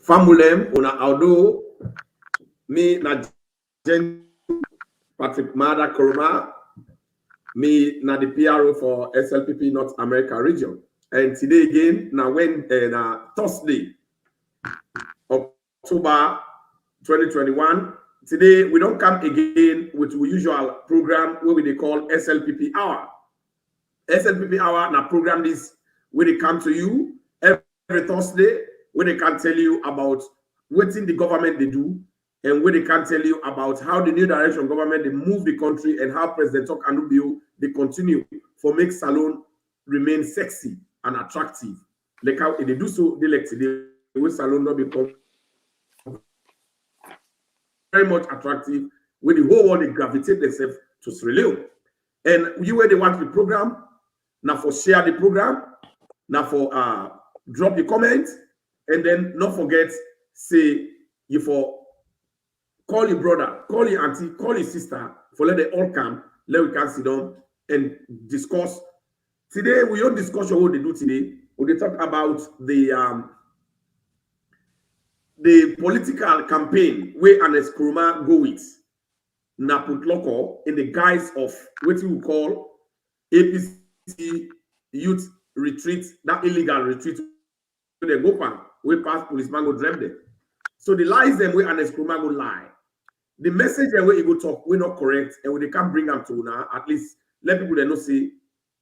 Famulem una audo me na Jen Patrick Mada Koroma, me na the PRO for SLPP North America region. And today again, na Thursday, October 2021. Today we don't come again with the usual program where we call SLPP Hour. SLPP Hour na program this where they come to you every Thursday, where they can tell you about what in the government they do, and where they can tell you about how the new direction government they move the country and how President Tok Anubio they continue for make Salone remain sexy and attractive. Like how they do so, they like today, where Salone not become very much attractive, where the whole world they gravitate themselves to Sierra Leone. And you where they want the program, now for share the program, now for drop the comment, and then not forget, say you for call your brother, call your auntie, call your sister, for let they all come, let we can sit down and discuss. Today, we don't discuss what they do today. We talk about the political campaign where an Nkrumah go with Naputloko in the guise of what we call APC youth retreat, that illegal retreat where they go where past policeman go drive them. So the lies them where an Nkrumah go lie. The message that where you go talk, we're not correct, and when they can't bring them to now, at least let people they know say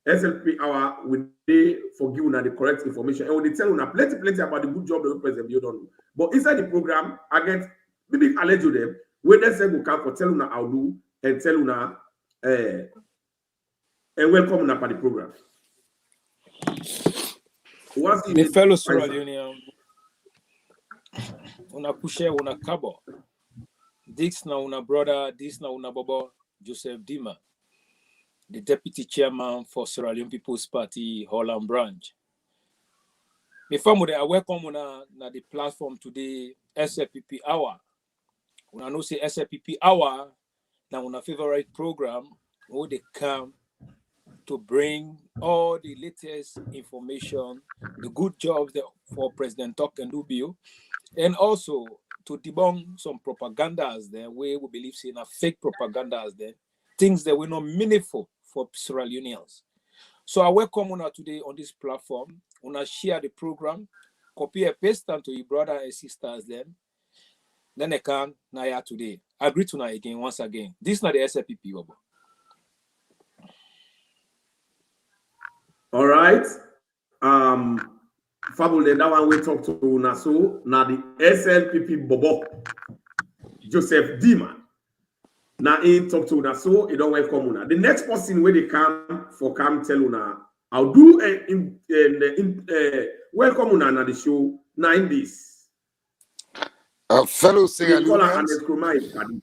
SLP Hour will they forgive you the correct information, and when they tell you plenty about the good job the president you don't know. But inside the program, I get maybe I let you them when they say go come for tell you now I'll do and tell you now and welcome now for the program. What's the fellow Sierra Leonean? Una kushe una kabo. This na una brother, this na una baba, Joseph Dima, the deputy chairman for Sierra Leone People's Party, Holland branch. Before I welcome una na the platform today, SLPP Hour. Una know say SLPP Hour na una favorite program where they come to bring all the latest information, the good jobs for President Tok Anubio, and also to debunk some propagandas there where we believe in a fake propagandas there, things that were not meaningful for Sierra Leoneans. So I welcome una today on this platform. Una share the program, copy and paste them to your brother and sisters then they can now here today. I agree to now again, once again. This is not the SLPP. All right. Fabule, that one we talk to Naso, now the SLPP Bobo, Joseph Dima. Now he talk to Naso, he don't welcome una. The next person where they come tell una, I'll do welcome una na the show 9 days. Fellow Sierra Leoneans.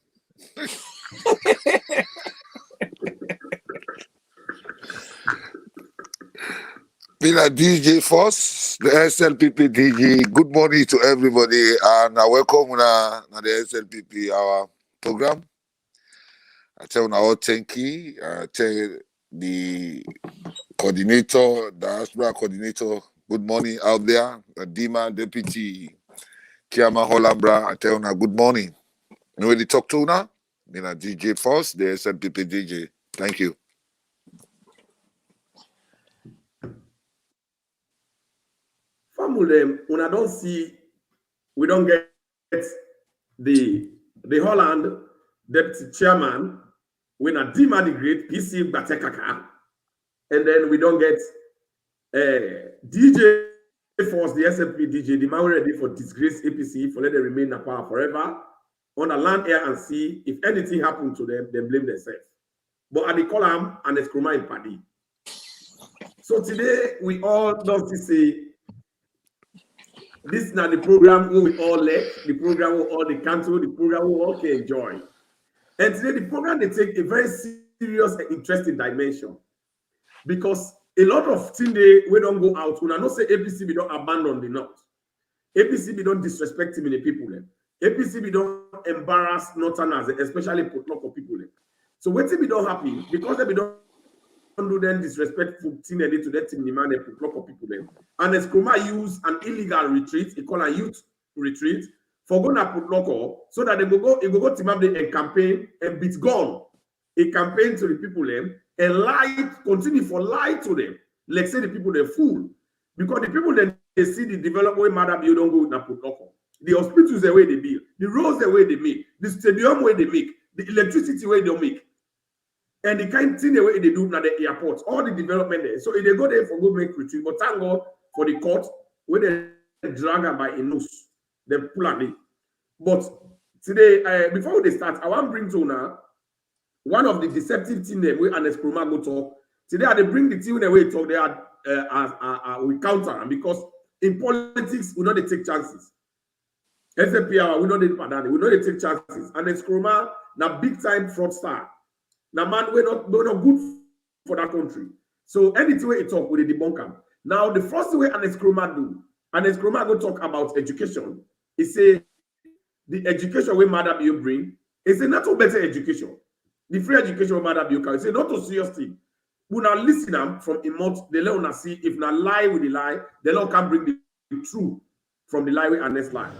Been a DJ first, the SLPP DJ. Good morning to everybody, and I welcome na the SLPP Hour program. I tell now thank you. I tell the coordinator, the diaspora coordinator. Good morning out there, Dima Deputy Chairman Holambra. I tell now good morning. You know where they talk to now? Been a DJ first, the SLPP DJ. Thank you. Una don't see, we don't get the Holland deputy chairman when a Dima the Great PC Batekaka, and then we don't get DJ Force, the SLP DJ, the man ready for disgrace APC for let them remain in power forever on the land, air, and sea. If anything happened to them, they blame themselves. But at the column and Nkrumah in party. So today we all don't say. This is not the program where we all left, the program where all the cancel, the program where we all can enjoy. And today the program they take a very serious and interesting dimension. Because a lot of things we don't go out. When I don't say APC we don't abandon the North. APC we don't disrespect him in the people. APC we don't embarrass Northerners, especially local people. So when we don't happy, because they don't do them disrespectful thing and to that team demand a block of people them. And as Kroma use an illegal retreat, he call a youth retreat for going to put local so that they go team up a campaign and beat gone. A campaign to the people them and lie, continue for lie to them. Like say the people they fool. Because the people then they see the development matter you don't go na put local. The hospitals the way they build, the roads the way they make, the stadium way they make, the electricity way they make. And the kind of thing the way they do at the airport, all the development there. So if they go there for go make retreat, but thank God for the court where they drag her by a nose, they pull at it. But today, before they start, I want to bring to now one of the deceptive things that we and Kroma go talk. Today, they bring the team the way talk. They are we counter them because in politics we know they take chances. Slpp Hour, we know they take chances. And Kroma now big time fraudster. Now, man, we're not good for that country. So anything we talk with the debunker. Now, the first way an Kroma do, and Kroma go talk about education, he say the education we Madam you bring, he say not to better education. The free education we Madam you can. He say not to serious thing. We now listen them from a month, they let us see if not lie with the lie, they don't can bring the truth from the lie with our next lie.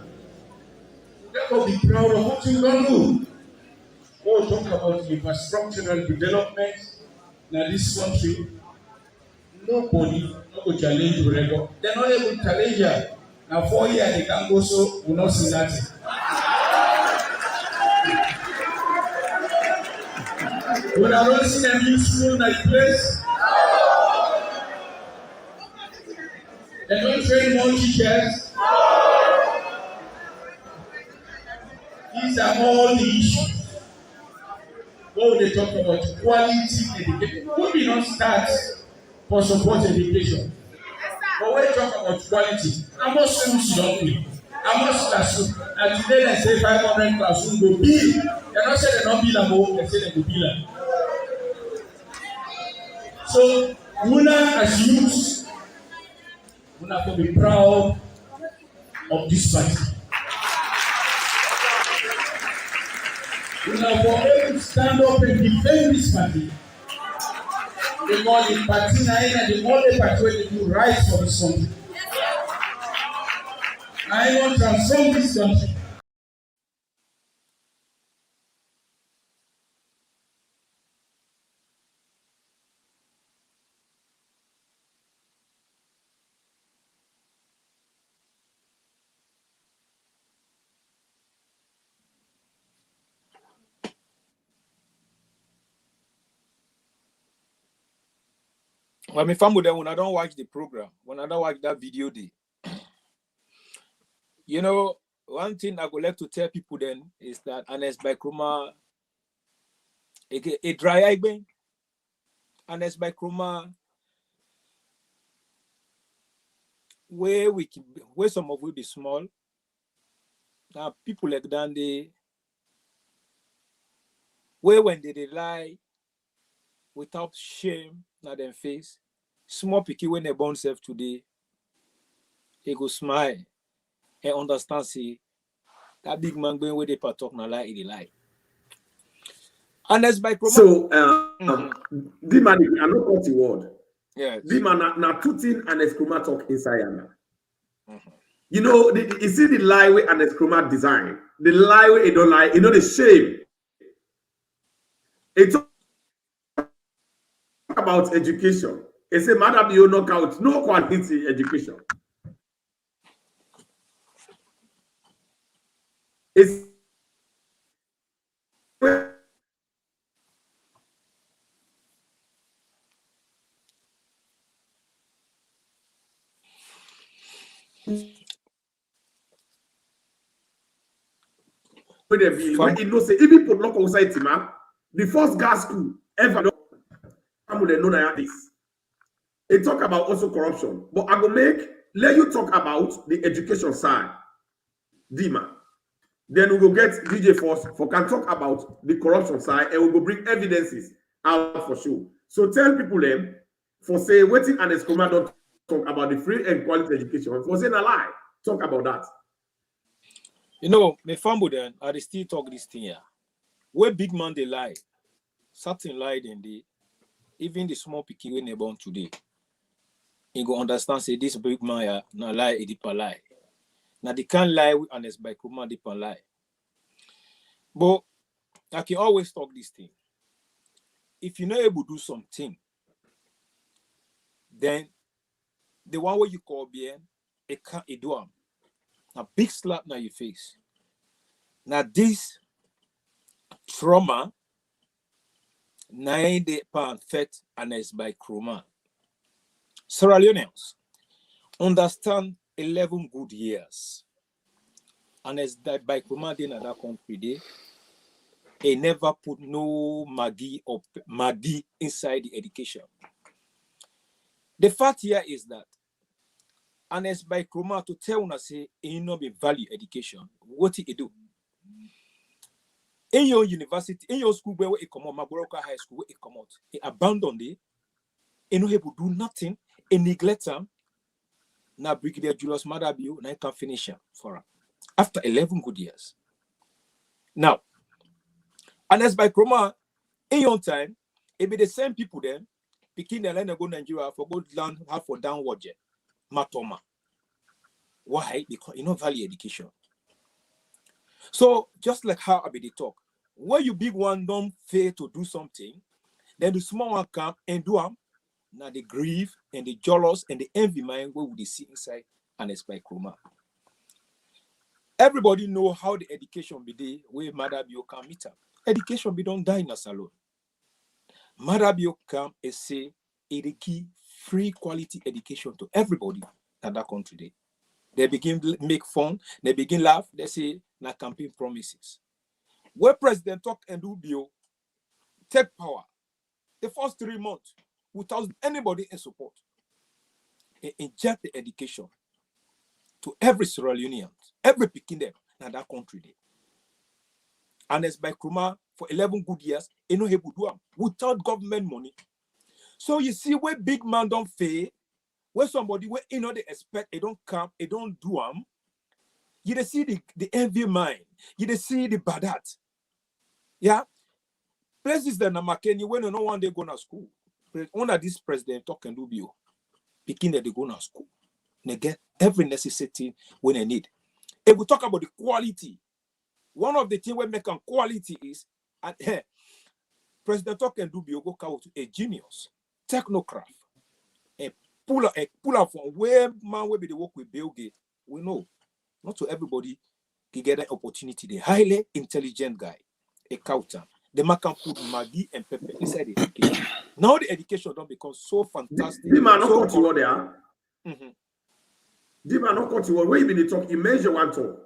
Therefore, be proud of what you don't do. We'll talk about infrastructural development in this country. Nobody will challenge whatever. They're not able to challenge you. Now 4 years they can go so will not see that. When I don't see a new school in that place, they don't train more teachers. These are all the issues. What would they talk about? Quality education. We will not start for support education. But when they talk about quality, how much schools you don't pay? How much classroom? And today they say 500 classroom go bill. They don't say they don't bill them all, they say they go bill them. So, Muna as youths, Muna can be proud of this party. Muna for able to stand up and defend this party. Because the party and the only party where they do right for this country. I want to transform this country. When my family then when I don't watch the program, when I don't watch that video day, you know, one thing I would like to tell people then is that Anes by Kroma a dry eye bang. Anes by Kroma where some of will be small. Now people like that they where when they lie without shame na them face, small picky when they born self today, they go smile and understand see that big man going where they talk na lie, he lie. And that's by Kroma. So the man I not cut the word. Yeah. The man na two things and Kroma talk inside and you know, you see the lie way and Kroma design, the lie way it don't lie, you know the shame. It's about education. It's a madam you knockout, no quality education. It's when you know say even put local society man, the first gas school ever done, they know that this. It talk about also corruption, but I go let you talk about the education side, Dima. Then we will get DJ Force for can talk about the corruption side, and we will bring evidences out for sure. So tell people them for say waiting and Kroma don't talk about the free and quality education. For saying a lie, talk about that. You know, my family then I still talk this thing here. Where big man they lie, certain lie then they even the small pikin when they born today, you go understand say this big man na lie a deeper lie. Now they can't lie with honest by Kuma deeper lie. But I can always talk this thing. If you're not able to do something, then the one where you call bien, it can't do am. A big slap na your face. Now this trauma, nine day perfect and it's by Kroma. Sierra Leoneans understand 11 good years. And it's that by Kroma in that country day, they never put no Maggie or Madi inside the education. The fact here is that, and it's by Kroma to tell us say, you know, be value education. What it do? In your university, in your school, where it come out, Magoroka High School, where it come out, it abandoned it, and no able do nothing, and neglect them. Now Brigadier Julius Madabio, now can finish him for her. After 11 good years. Now, and as by Kroma, in your time, it be the same people then, picking the land and go Nigeria for good land, have for downward jet. Matoma. Why? Because you know value education. So just like how I be the talk, where you big one don't fail to do something, then the small one come and do them. Now the grief and the jealous and the envy mind where would they see inside and expect Kroma. Everybody know how the education be there where Madabio can meet up. Education be don't die in a salon. Madabio come and say it key free quality education to everybody in that country day. They begin to make fun, they begin laugh, they say na campaign promises. Where President talk and do bill, take power, the first 3 months, without anybody in support, they inject the education to every Sierra Leonean, every Pekin there in that country day. And it's by Kroma for 11 good years, they no able to do them without government money. So you see where big man don't fail, where somebody where you know they expect they don't come, they don't do them. You dey see the envy mind, you dey see the badat. Yeah, places that na Makeni when no one day go to school. One of this president talk and do bio, picking that they go to school, they get every necessity when they need. If we talk about the quality, one of the things we make on quality is at President talk and do bio go out a genius, technocrat. Pull up from where man will be the work with Bill Gates. We know not to everybody can get an opportunity. The highly intelligent guy, a accountant, the man can put Maggie and pepper inside the education. Now the education don't become so fantastic. The man so not cut there. The man not cut you where you been talk. You measure one talk.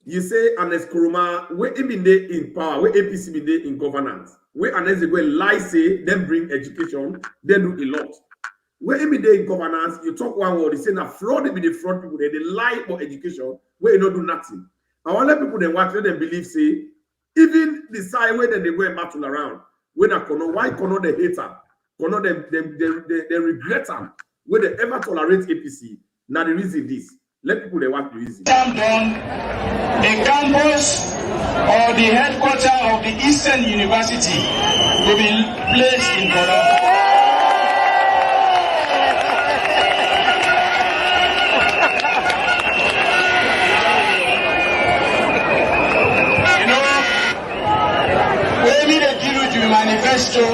You say Anes Kuruma where he been there in power, where APC been there in governance, where Anes they go lie say then bring education, then do a lot. Where every day in governance, you talk one word, you say now fraud be the fraud people, they lie for education, where you don't do nothing. I want let people then watch, let them believe, say, even the side where then they go and battle around, when I cannot, why cannot they hate them? Cannot they regret them? When they ever tolerate APC? Now the reason this. Let people they watch the reason. A campus or the headquarters of the Eastern University will be placed in Korea. Manifesto,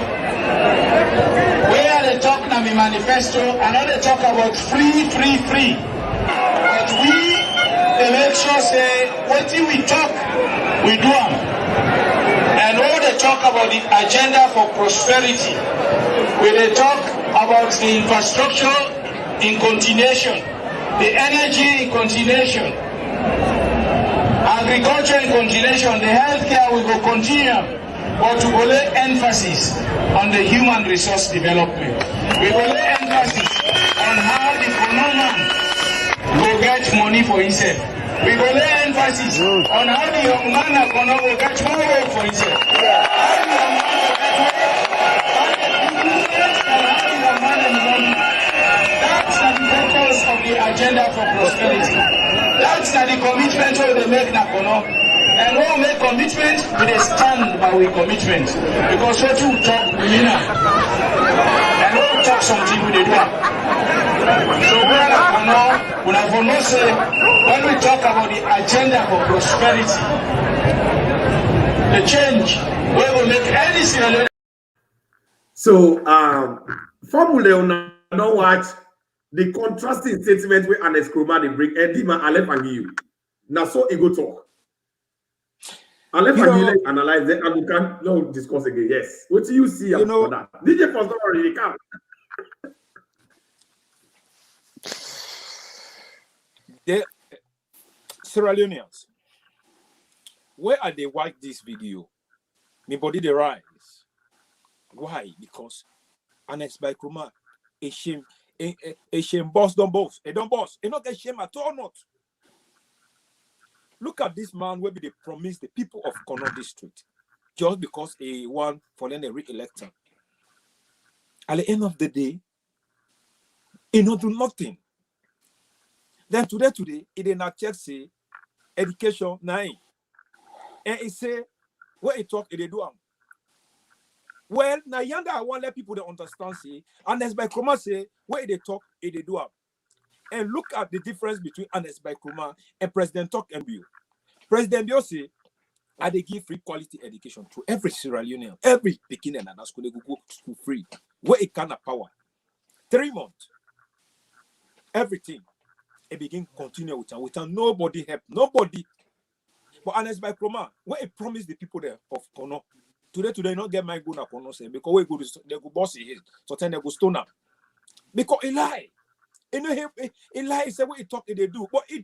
where they talk now in manifesto, and now they talk about free. But we, the make sure say, what we talk, we do them. And when they talk about the agenda for prosperity, when they talk about the infrastructure in continuation, the energy in continuation, agriculture in continuation, the healthcare will go continue. But we will lay emphasis on the human resource development. We will lay emphasis on how the phenomenon will get money for himself. We will lay emphasis on how the young man will get more work for himself. That's the purpose of the agenda for prosperity. That's the commitment we make Nakono. And when we make commitment, we dey stand by our commitment. Because what you talk, we mean it. And when we talk something, we dey do it. So when I for know say, when we talk about the agenda for prosperity, the change, we will make any scenario. So, Formula don't watch the contrasting statement where Ernest Kroma they bring Edima Aleph and you. Now, so he go talk. Aleph and you analyze it and we can no discuss again. Yes. What do you see after that? DJ First don't already come. The Sierra Leoneans, where are they watch this video? My body they rise. Why? Because Ernest by Kroma, a shame boss don't boss. They don't boss. They not get shame at all not. Look at this man where they promise the people of Kono district just because he won for then a re-elector. At the end of the day, he not do nothing. Then today, he did not check say education 9. And he say, where he talk, he do am. Well, now yonder I want let people to understand say, Ernest by Kroma say, where they talk, he do am. And look at the difference between Ernest by Kroma and President Talk MBO. President Bio say, I they give free quality education to every Sierra Leonean, every beginner and school they go to school free. Where it can have power. 3 months. Everything. It begin continue without nobody help. Nobody. But Ernest by Kroma, where he promised the people there of Kono. Today not get my good na Kono say because we go to they go boss his so then they go stone up. Because he lie. You know he lie, he say what he talk they do. But he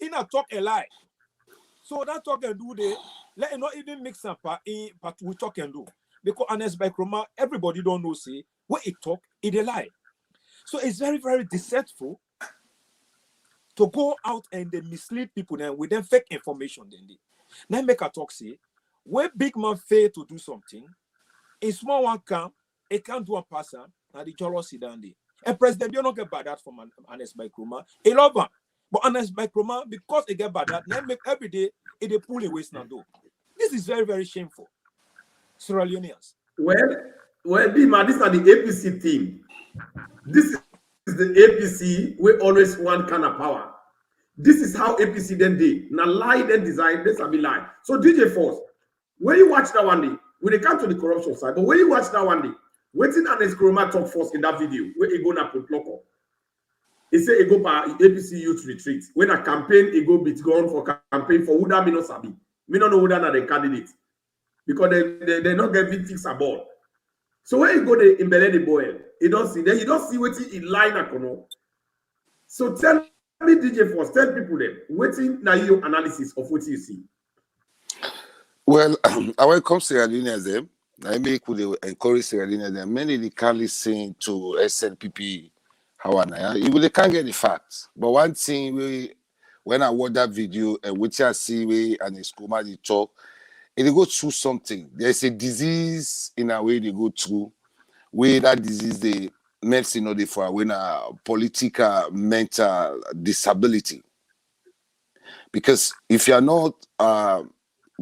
not talk a lie. So that talk and do they let it not even mix up but we talk and do. Because Ernest by Kroma, everybody don't know say what he talk, it a lie. So it's very, very deceitful to go out and they mislead people then with them fake information then they. Now make a talk say when big man fail to do something, a small one come, it can't do a passer, now the jolly sit down there. And President you don't get bad that from Ernest by Kroma. He love him. But Ernest by Kroma, because they get bad that, they make every day they pull away now do. This is very, very shameful. Sierra Leoneans. Well, Bima, these are the APC team. This is the APC we always want kind of power. This is how APC then did. Now lie then design, this will be lie. So DJ Force, when you watch that one day, when they come to the corruption side, but when you watch that one day, waiting Ernest Kroma talk first in that video, where he go na put local. He say he go by APC youth retreat. When a campaign, he go bit gone for campaign for Huda, me no sabi. Me no know Huda na the candidate. Because they not get victims aboard. So when you go to embellish the boy, you don't see. Then you don't see what he line at Kono. So tell me, DJ Force, tell people then, waiting now your analysis of what you see. Well, when it comes to Sierra Leoneans, I make would encourage Sierra Leoneans. Many they can't listen to SLPP. They can't get the facts. But one thing when I watch that video and which I see and it's Kroma they talk, they go through something. There's a disease in a way they go through. Where that disease they medicine they for when a political mental disability. Because if you are not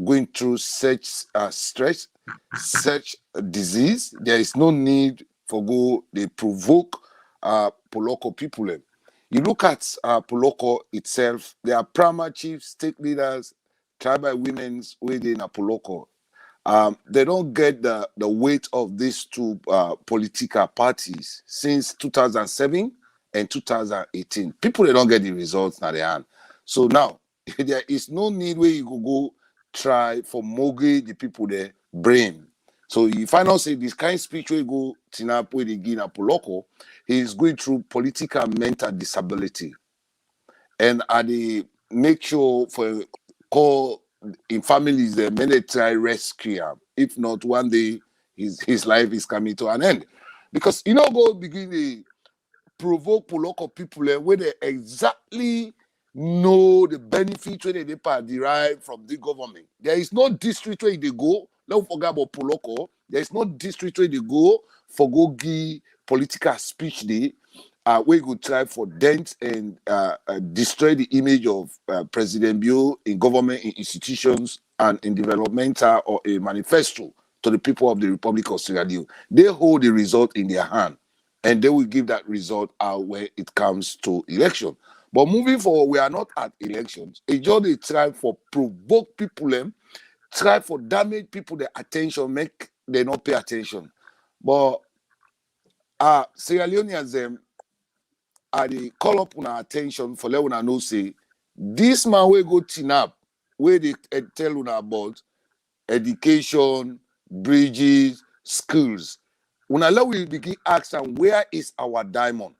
going through such stress, such disease, there is no need for go they provoke Poloko people. You look at Poloko itself, they are primary chiefs, state leaders, tribal women's within Poloko. They don't get the weight of these two political parties since 2007 and 2018. People they don't get the results now they hand. So now there is no need where you go try for mortgage the people there brain. So you find out say this kind of speech where you go Tinap where they give Poloko, he is going through political mental disability. And they make sure for call in families the military rescue him. If not, one day his life is coming to an end. Because you know go begin to provoke Poloko people where they exactly know the benefit where they derive from the government. There is no district where they go. Don't forget about Poloko. There is no district where they go for go give political speech day we could try for dent and destroy the image of President Bio in government, in institutions, and in developmental or a manifesto to the people of the Republic of Sierra Leone. They hold the result in their hand, and they will give that result out when it comes to election. But moving forward, we are not at elections. It's just a try for provoke people, try for damage people their attention, make they not pay attention. But Sierra Leoneans they call up on our attention for let una know say this man will go tinap where they tell una about education, bridges, schools. Una let we begin asking where is our diamond?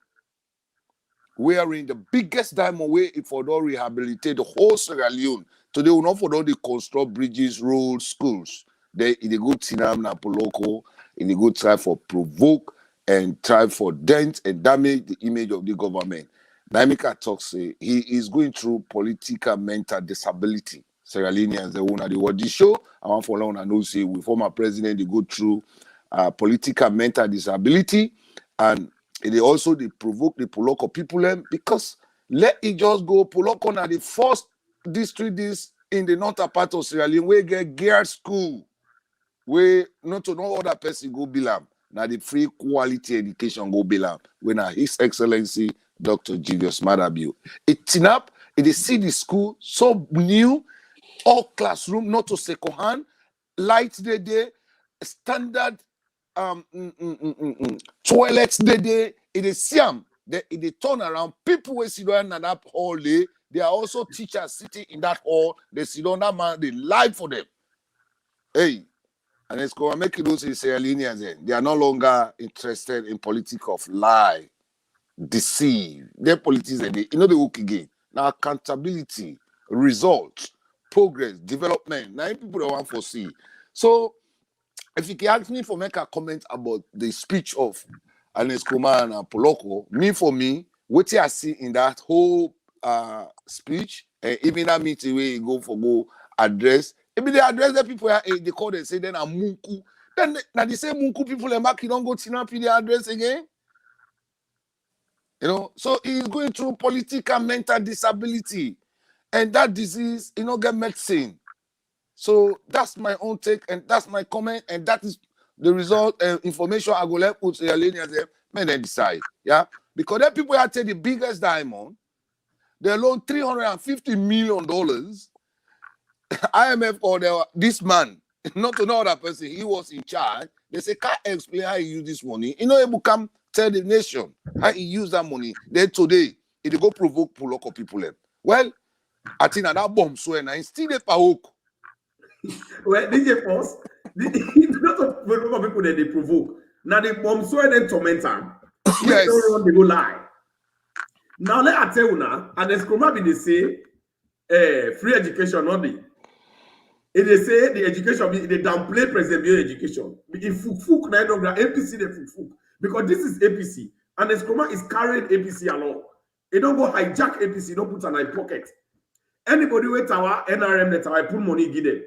We are in the biggest diamond way if we don't rehabilitate the whole Sierra Leone. Today, we not for the construct bridges, roads, schools. They in the good Tinam na Poloko, in the good try for provoke and try for dent and damage the image of the government. Naimika talks say he is going through political mental disability. Sierra Leoneans, the owner the what this show. I want for long I know say we former president they go through political mental disability and they also they provoke the Poloko people because let it just go. Poloko na the first district this in the northern part of Sierra Leone where get geared school where not to no other person go bilam. Now the free quality education go bilam when His Excellency Dr. Julius Madabio. It tinap, it is see the school so new, all classroom, not to second hand, light day, standard toilets it is siam they turn around people will sit down in that hall they are also teachers sitting in that hall they sit down that man they lie for them hey and it's going to make it those Sierra Leoneans they are no longer interested in politics of lie deceive their politics and they the work again now accountability results progress development now people don't want to see so if you can ask me for make a comment about the speech of Ernest Kumar and Poloko, for me, what I see in that whole speech, even that meeting where you go address, if they address the people, they call and say then I'm Munku. Then now they say Munku people and back, you don't go to the address again. So he's going through political mental disability, and that disease, get medicine. So that's my own take, and that's my comment, and that is the result information I go let put to your listeners and then decide. Yeah, because then people have taken the biggest diamond, they loan $350 million. IMF or this man, not another person, he was in charge. They say can't explain how he used this money. Able to come tell the nation how he used that money. Then today, it go provoke Poloko people. Well, I think that bomb so and I still a power. Well, DJ Force, lot of people that they provoke. Now they bomb so and then torment them. Yes. They don't run, they go lie. Now let I tell you now, and the school be they say free education not the. If they say the education they downplay President Bio education. If fuk na don't APC they fuk because this is APC and the school is carrying APC along. They don't go hijack APC, don't put an eye pocket. Anybody with our NRM that I put money give them.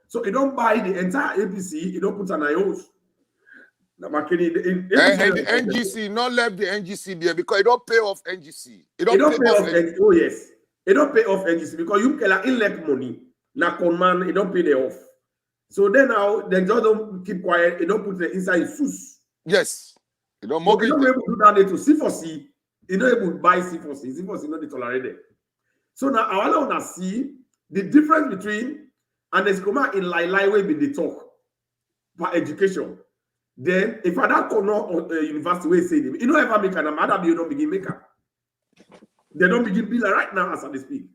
So you don't buy the entire APC, you don't put an IOs. And the NGC, not left the NGC there because it don't pay off NGC. It don't pay off NGC. Oh, yes. It don't pay off NGC because you can elect money. Now, conman, it don't pay them off. So then now, they just don't keep quiet, it don't put it inside SUS. Yes. It don't mortgage. You don't able to do that to C4C. You don't able to buy C4C. C4C not tolerated. So now, I want to see the difference between and there's come in lie way with the talk for education. Then if I don't corner university way say them, you know ever make an amada you don't begin make up. They don't begin bill right now as I speak.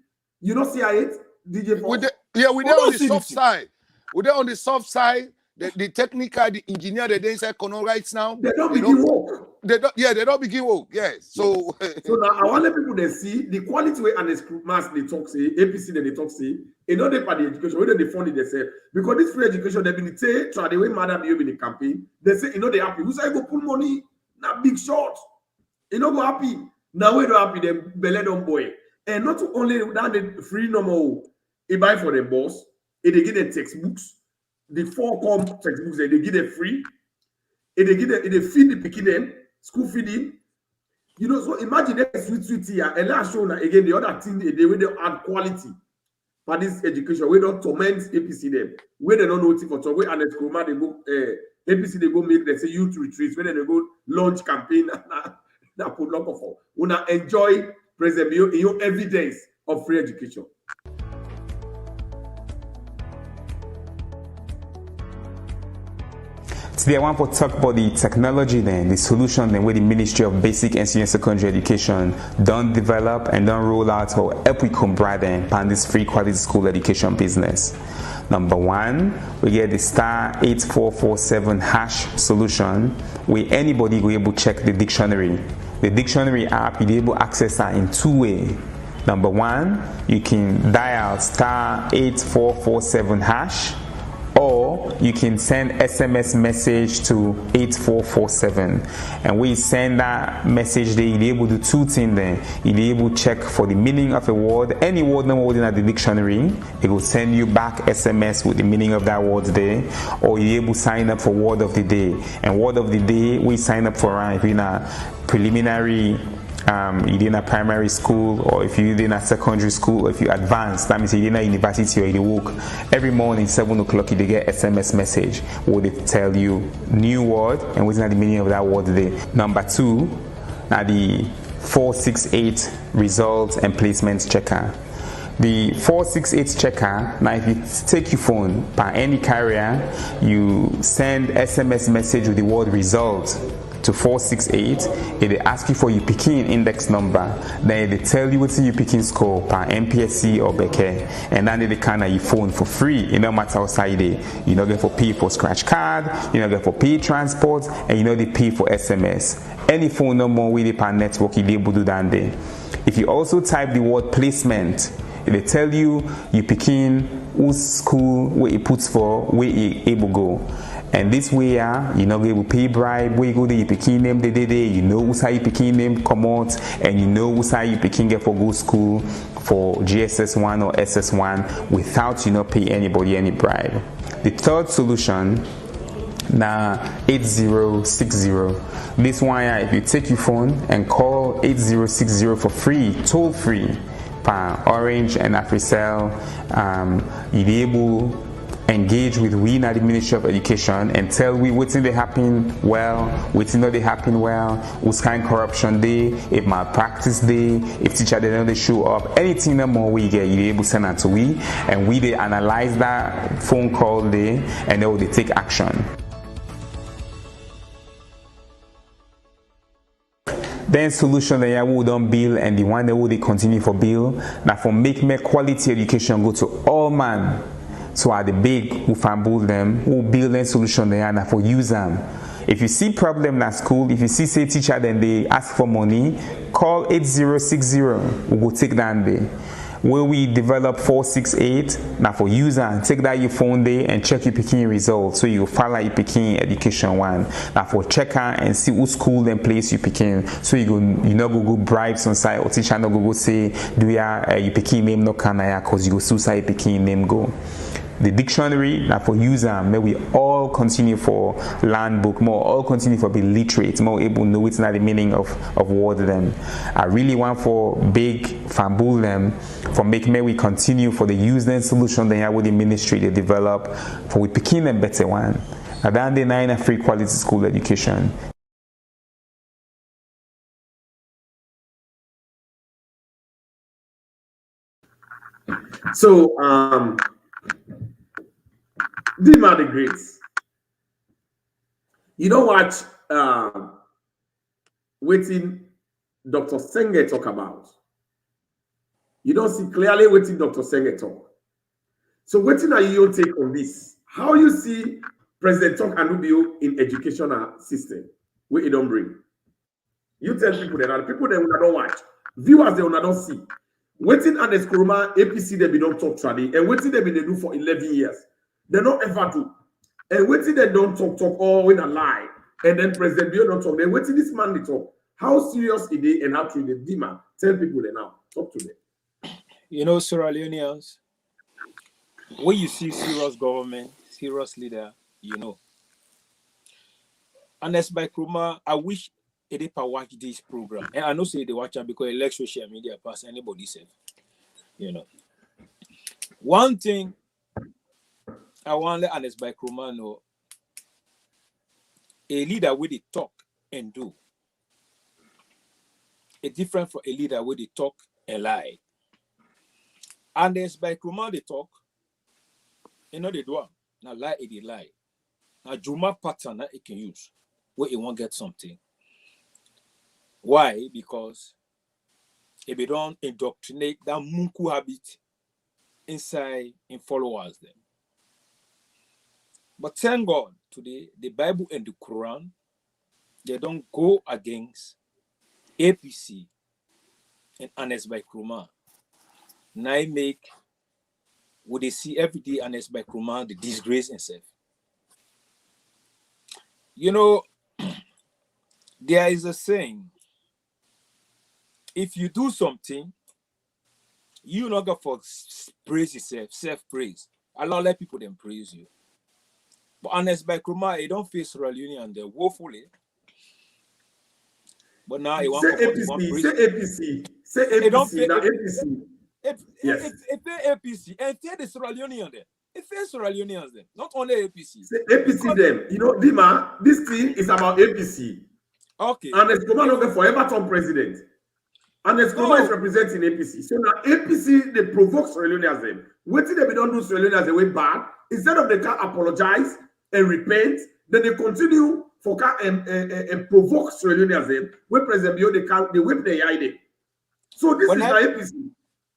You know see it DJ. We're there on the soft side. We're there on the soft side. The technical, the engineer, they don't say corner right now. They don't begin work. They don't begin work. Yes. So now I want people to see the quality way and the mass they talk say APC they talk say. You know they for the education, whether they fund it themselves. Because this free education, they been say try the way madam you in the campaign. They say they happy. Who say go pull money? Not big short. Go happy. Now we don't happy, them belly don't boy. And not only that the free normal they buy for them boss, they give them textbooks. The 4 textbooks they give them free. They feed the picking them, school feeding. You know, so imagine that sweet here, and last show again the other thing they will add quality for this education. We don't torment APC them. We they don't know for so we and Kuruma they go APC they go make they say youth retreats when they go launch campaign na put lock of una enjoy present your evidence of free education. Today I want to talk about the technology then, the solution then where the Ministry of Basic and Senior Secondary Education don't develop and don't roll out or help we combat them on this free quality school education business. Number one, we get the star 8447 hash solution where anybody will be able to check the dictionary. The dictionary app, you'll be able to access that in two ways. Number one, you can dial star 8447 hash, or you can send SMS message to 8447, and when you send that message there, you'll be able to do two things then. You'll be able to check for the meaning of a word, any word not word in the dictionary, it will send you back SMS with the meaning of that word there, or you'll be able to sign up for word of the day. And word of the day, we sign up for if you're in a preliminary you're in a primary school, or if you're in a secondary school, or if you're advanced, that means you're in a university or you work, every morning 7 o'clock you get SMS message where they tell you new word and what's the meaning of that word today. Number two, now the 468 results and placements checker. The 468 checker, now if you take your phone by any carrier, you send SMS message with the word result to 468, if they ask you for your picking index number, then they tell you what's your picking score per MPSC or Beke, and then they can your phone for free. It no matter outside there. You know, get for pay for scratch card, you know, get for pay transport, and you know they pay for SMS. Any phone number with the per network, you'll be able to do that there. If you also type the word placement, they tell you you picking whose school where it puts for where you able go. And this way, you know, they will pay bribe. Where you go, you picking them, you know who's how you picking them come out, and you know who's how you picking get for go school for GSS1 or SS1 without you know pay anybody any bribe. The third solution, now 8060. This one, if you take your phone and call 8060 for free, toll free, per Orange and AfriCell, you'll be able engage with we at the Ministry of Education and tell we what's in they happen well, what's in they happen well, what's kind of corruption day, if malpractice day, if teacher they know they show up, anything that more we get, you able to send that to we, and we they analyze that phone call day and then they take action. Then solution that we don't build and the one that we continue for build, now for make quality education go to all man. So are the big who fumble them, who build a solution there and for use them. If you see problem at school, if you see say teacher then they ask for money, call 8060. We will take that day. Where we develop 468, now for user, take that your phone day and check your picking results. So you follow your picking education one. Now for checker and see who school and place you picking. So you not go bribe some side or teacher not go say do you picking name no canaya cause you go suicide picking name go. The dictionary, now for user, may we all continue for learn book more, all continue for be literate, more able to know it's not the meaning of word them. I really want for big fumble them, for make may we continue for the use then solution they have with the ministry they develop, for we picking them better one. Now then they nine a free quality school education. So Dima the Great. You know what waiting Dr. Senge talk about. You don't see clearly waiting Dr. Senge talk. So waiting are your take on this? How you see President Talk Anubio in educational system where it don't bring? You tell people that are people that will not watch. Viewers they will not see. Waiting and Eskuruma APC they be don't talk to them, and waiting they be they do for 11 years. They don't ever do. And waiting they don't talk all when a lie. And then President Bio don't talk. Then waiting this man they talk. How serious is it and how to the Dima? Tell people they now. Talk to them. You know, Sierra Leoneans, when you see serious government, serious leader, you know. And as by Kruma, I wish they watch this program. And I know say they watch it because it like social media pass anybody said. You know. One thing I want to honest by Kromano, a leader with the talk and do. It's different from a leader with the talk and lie. And there's by Kromano they talk, you know they do. Now lie they lie. Now Juma pattern that it can use where it won't get something. Why? Because if they don't indoctrinate that munku habit inside in followers them. But thank God today, the Bible and the Quran, they don't go against APC and Anes by Kroma. Now I make what they see every day Anes by Kroma, the disgrace himself. You know, there is a saying, if you do something, you not go for praise yourself, self-praise. Allow let people then praise you. But honest by Kroma, he don't face Sierra Leone they're woefully. But now he want say APC. Now APC. Yes. If APC and tell the Sierra Leoneans there. If it's Sierra Leoneans there, not only APC. Say APC them. You know, Dima, this thing is about APC. Okay. And Escoma not get forever turn president. And Escoma is representing APC. So now APC, they provoke Sierra Leoneans them. What did they don't do Sierra Leoneans the way bad? Instead of they can apologize and repent, then they continue for and provoke Sierra Leoneans them. When President Bio they whip their idea. So this is the APC.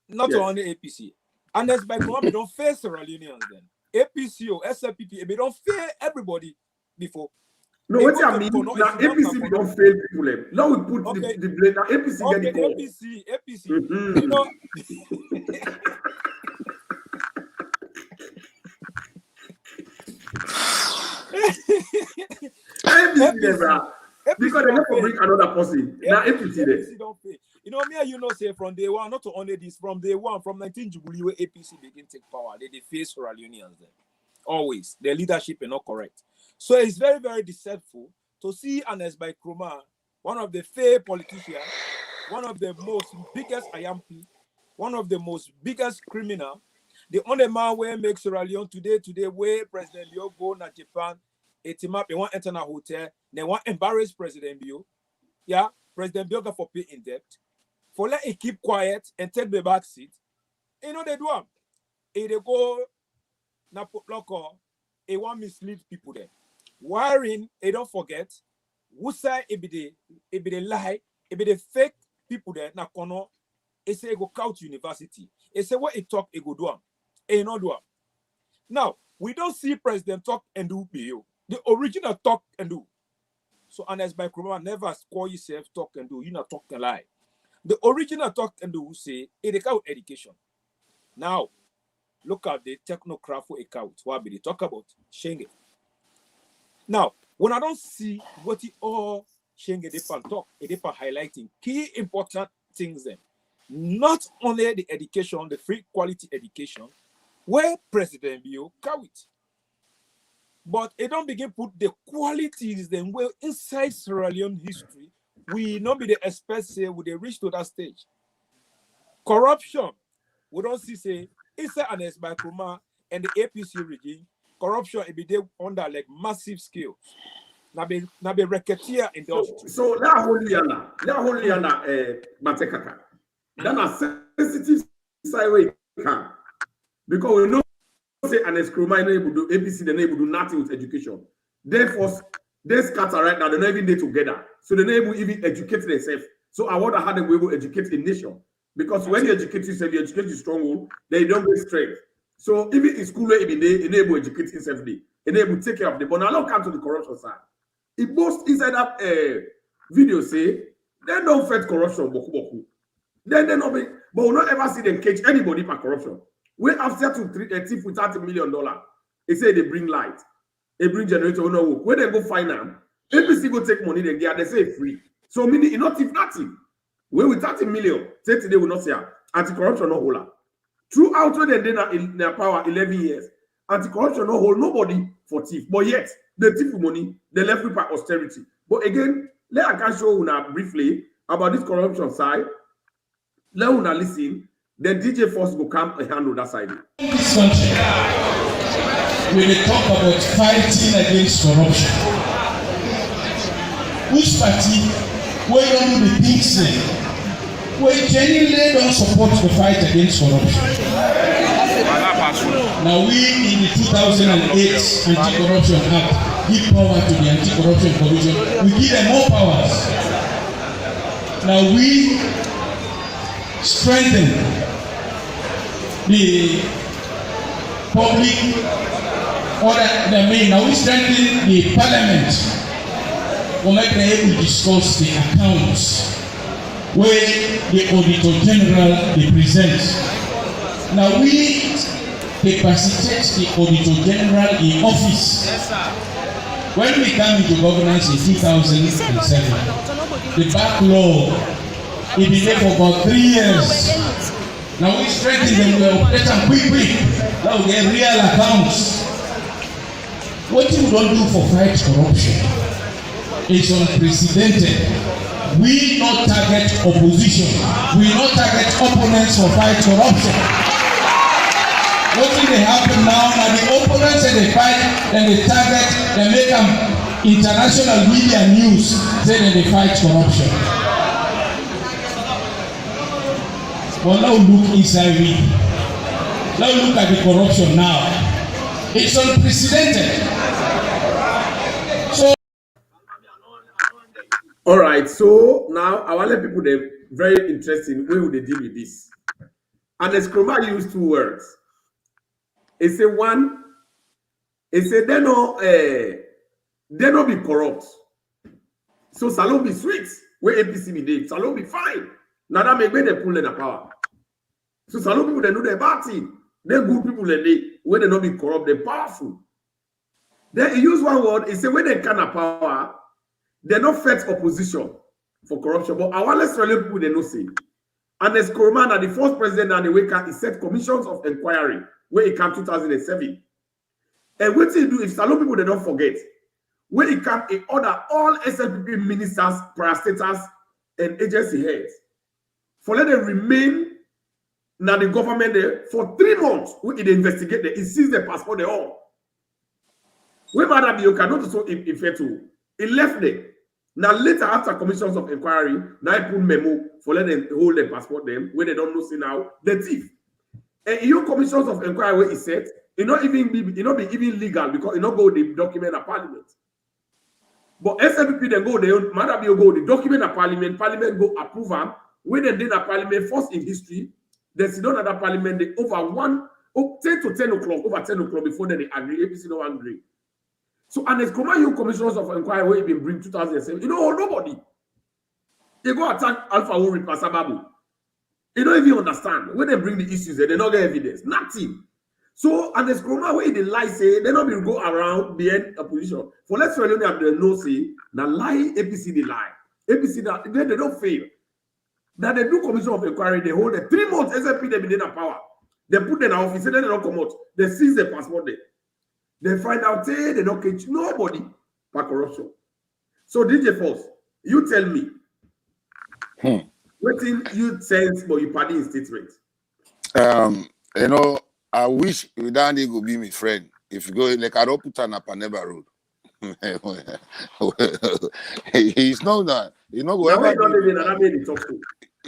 Not only APC. And as by Kroma, they don't face Sierra Leoneans then. APC or SLPP, they don't fear everybody before. No, what I mean, now APC don't fail people. Now we put the blame. Now APC get the call. APC. You know. APC because they never bring another person. Now APC there. Don't fail. You know, me and you know say from day one, not to only this, from day one, from 19 Jubilee, where APC begin take power, they face Sierra Leoneans then. Always. Their leadership is not correct. So it's very, very deceitful to see Anes by Kroma, one of the fair politicians, one of the most biggest IMP, one of the most biggest criminal, the only man where make Sierra Leone today, where President Bio go to Japan, team up, they want enter a hotel, they want embarrass President Bio. Yeah, President Bio got for pay in debt. For let it keep quiet and take the back seat. You know they do. They go na put local, they want mislead people there. Wiring, they don't forget. Who say it be the lie, it be the fake people there. Na kono, it say go count university. It say what it talk, it go do. It not do. Now we don't see President talk and do PO. The original talk and do. So Anes by Kroma never score yourself talk and do. You not talk and lie. The original talk and do say it account education. Now look at the technocrat for account. What they talk about Schengen. Now, when I don't see what it all Schengen they can talk, they can highlighting key important things then. Not only the education, the free quality education, where President Bio carry it. But it don't begin put the qualities then well inside Sierra Leone history. We not be the experts say would they reach to that stage. Corruption, we don't see say inside Anes by Kroma and the APC regime. Corruption it be there under like massive scale. Now be racketeer industry. So that holy yana matekaka. That a sensitive side way can because we know say Anes Kroma able to do APC they able to do nothing with education. Therefore, they scatter right now. They're not even there together, so they're not able to even educate themselves. So I wonder how they will able to educate a nation because when you educate yourself, you educate your stronghold, then you don't get strength. So even in school, even they enable educate himself, they enable take care of them. But now come to the corruption side. It most inside that video say they don't fight corruption, boku. Then they not be, but we'll not ever see them catch anybody for corruption. When after a tip with $30 million, they say they bring light, they bring generator, no work. When they go find them, APC go take money, they say free. So meaning it not if nothing. When with 30 million, say today will not say anti-corruption no hold. Throughout when they in their power 11 years, anti-corruption no hold nobody for thief. But yet, they thief money, they left with austerity. But again, Let I can show you briefly about this corruption side. Let una listen. Then DJ Force will come and handle that side. In this country, when they talk about fighting against corruption, which party wey don do the things wey genuinely don support the fight against corruption? Now we in the 2008 Anti-Corruption Act give power to the Anti-Corruption Commission. We give them more powers. Now we strengthen the public order. Now we strengthen the parliament to make them able to discuss the accounts where the Auditor General they present. Now we capacitate the Auditor General in office. When we come into governance in 2007, the backlog it been there for about 3 years. Now we strengthen them, we operate them quick. Now we get real accounts. What you don't do for fight corruption is unprecedented. We not target opposition. We not target opponents for fight corruption. What will happen now? Now the opponents say they fight, then they target, they make them international media news, say that they fight corruption. But now look inside me. Now look at the corruption now. It's unprecedented. So all right, so now I want to let people they're very interesting. Where would they deal with this? And the Skroma used 2 words. It say one, it say they no be corrupt. So Salon be sweet. Where APC be dead. Salon be fine. Now that make when they pull in the power. So Salon people they know their bad thing. They're good people they when they not be corrupt, they're powerful. Then he use one word, he say when they can of power, they not fight opposition for corruption. But our less people they no say. And as Skroma, the first president and the Weka, he set commissions of inquiry where it came 2007. And what he do if Salon people they don't forget, when it came, he order all SLPP ministers, parastatals, and agency heads for let them remain now the government there for 3 months. When they investigate them, he sees the passport they all. When Madam you cannot also effect to he left there. Now later after commissions of inquiry, now I put memo for let them hold their passport them where they don't know see now the thief. And your commissions of inquiry where he said it not even be even legal because it not go the document of parliament. But SLPP then go there, Madam you go the document of parliament go approve them. When they did a parliament first in history, there's another parliament they over 10 to 10 o'clock, over 10 o'clock before they agree. APC no agree. So, and as you commissioners of inquiry where he been bring 2007, you know, nobody. They go attack Alpha Uri Pasababu. They don't even understand. When they bring the issues, they don't get evidence. Nothing. So, and as where they lie say, they don't go around the end opposition. For let's really have the no say, now lie, APC they lie. APC that they don't fail. That they do commission of inquiry, they hold it 3 months, SLP they been in power. They put them in office, then they don't come out. They seize the passport there. They find out, hey, they don't catch nobody for corruption. So, DJ Force, you tell me, what thing you sense but you party in statement? You know, I wish Udani would be my friend. If you go like I don't put on a Paneba road. He's not that. You know,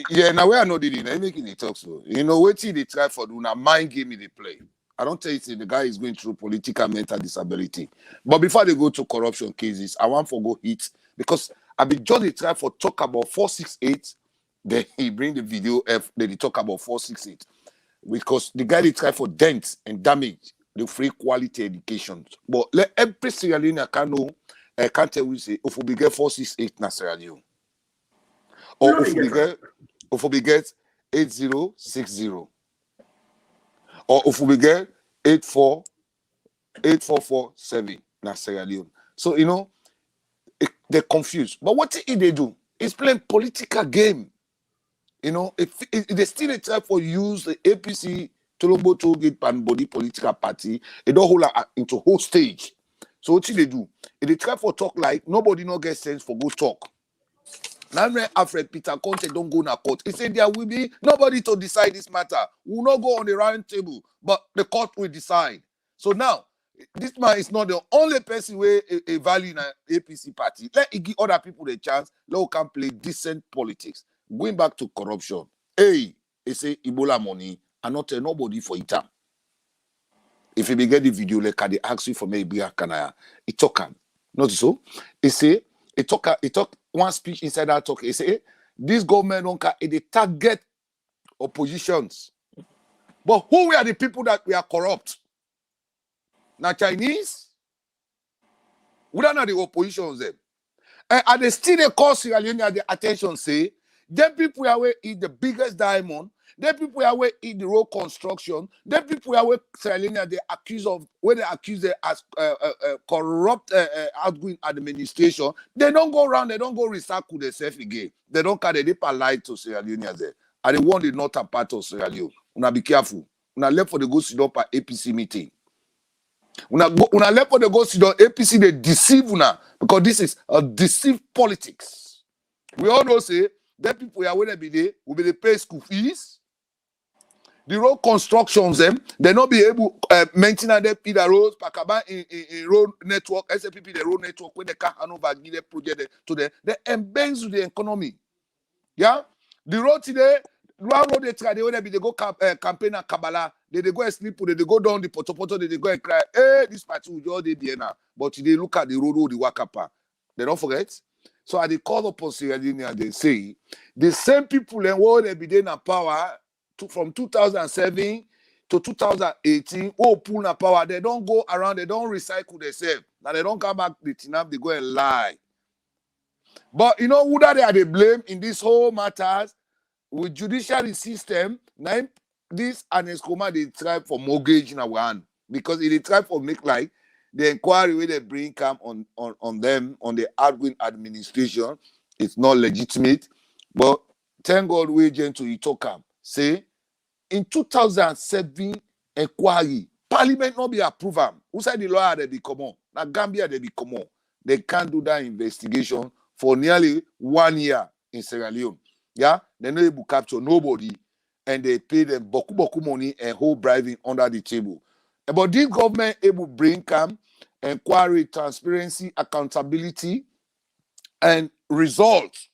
yeah, now where I know did it, I making it talk so. You know, wait till they try for do now mind game they play. I don't tell you the guy is going through political mental disability. But before they go to corruption cases, I want to go hit because I be just they try for talk about 468. Then he bring the video F, then they talk about 468. Because the guy they try for dent and damage the free quality education. But let every Sierra Leone I can know, I can't tell you say if we get 468 na Sierra Leone. Or if we get 8060. Or if we get 8447 na Sierra Leone. So you know they're confused. But what did they do? It's playing political game. You know, if they still try for use the APC Tolobo Tolgate and body political party, they don't hold into whole stage. So what they do? If they try for talk like nobody no get sense for go talk. Now, Alfred Peter Conte don't go to court. He said there will be nobody to decide this matter. We will not go on the round table, but the court will decide. So now, this man is not the only person where a value in an APC party. Let it give other people the chance. Let we can play decent politics. Going back to corruption. Hey, they say Ebola money and not tell nobody for it. If you get the video, like they ask you for maybe a canaya, it talk. Not so. He say it talk one speech inside that talk. He say this government don't care, they target oppositions. But who are the people that we are corrupt? Now Chinese, we don't know the oppositions them. And they still they call Sierra Leone the attention, say, them people are where eat the biggest diamond, them people are where eat the road construction, them people are where Sierra Leone they accuse of, where they accuse them as corrupt outgoing administration. They don't go around, they don't go recycle themselves again. They don't carry they polite to Sierra Leone there. And they want the northern part of Sierra Leone. Una be careful. Una left for the go sit up at APC meeting. Una left for the go sit down APC, they deceive una because this is a deceived politics. We all know say that people are where they be there will be the pay school fees. The road constructions them they not be able maintain them the roads pakaba in road network SLPP the road network where they can hand over give the project to them they embezzle the economy. Yeah, the road today. One road they try, they go campaign at Kabbalah, they go and sleep, they go down the poto, they go and cry, hey, this party will just be now. But they look at the road, the Wakapa. They don't forget. So at the call upon Sierra Leone, they say, the same people and what they be in power from 2007 to 2018, pull na power, they don't go around, they don't recycle themselves. Now they don't come back, they go and lie. But you know who that they blame in this whole matters? With judiciary system, now this and Escoma they try for mortgage in our hand because they try for make like the inquiry where they bring come on them on the outgoing administration, it's not legitimate. But thank God we agent to Itokam say in 2007 inquiry, Parliament not be approved. Who said the lawyer they be common? Now Gambia they be common. They can't do that investigation for nearly 1 year in Sierra Leone. Yeah, they're not able to capture nobody, and they pay them boku money and hold bribing under the table. But this government able to bring inquiry, transparency, accountability, and results.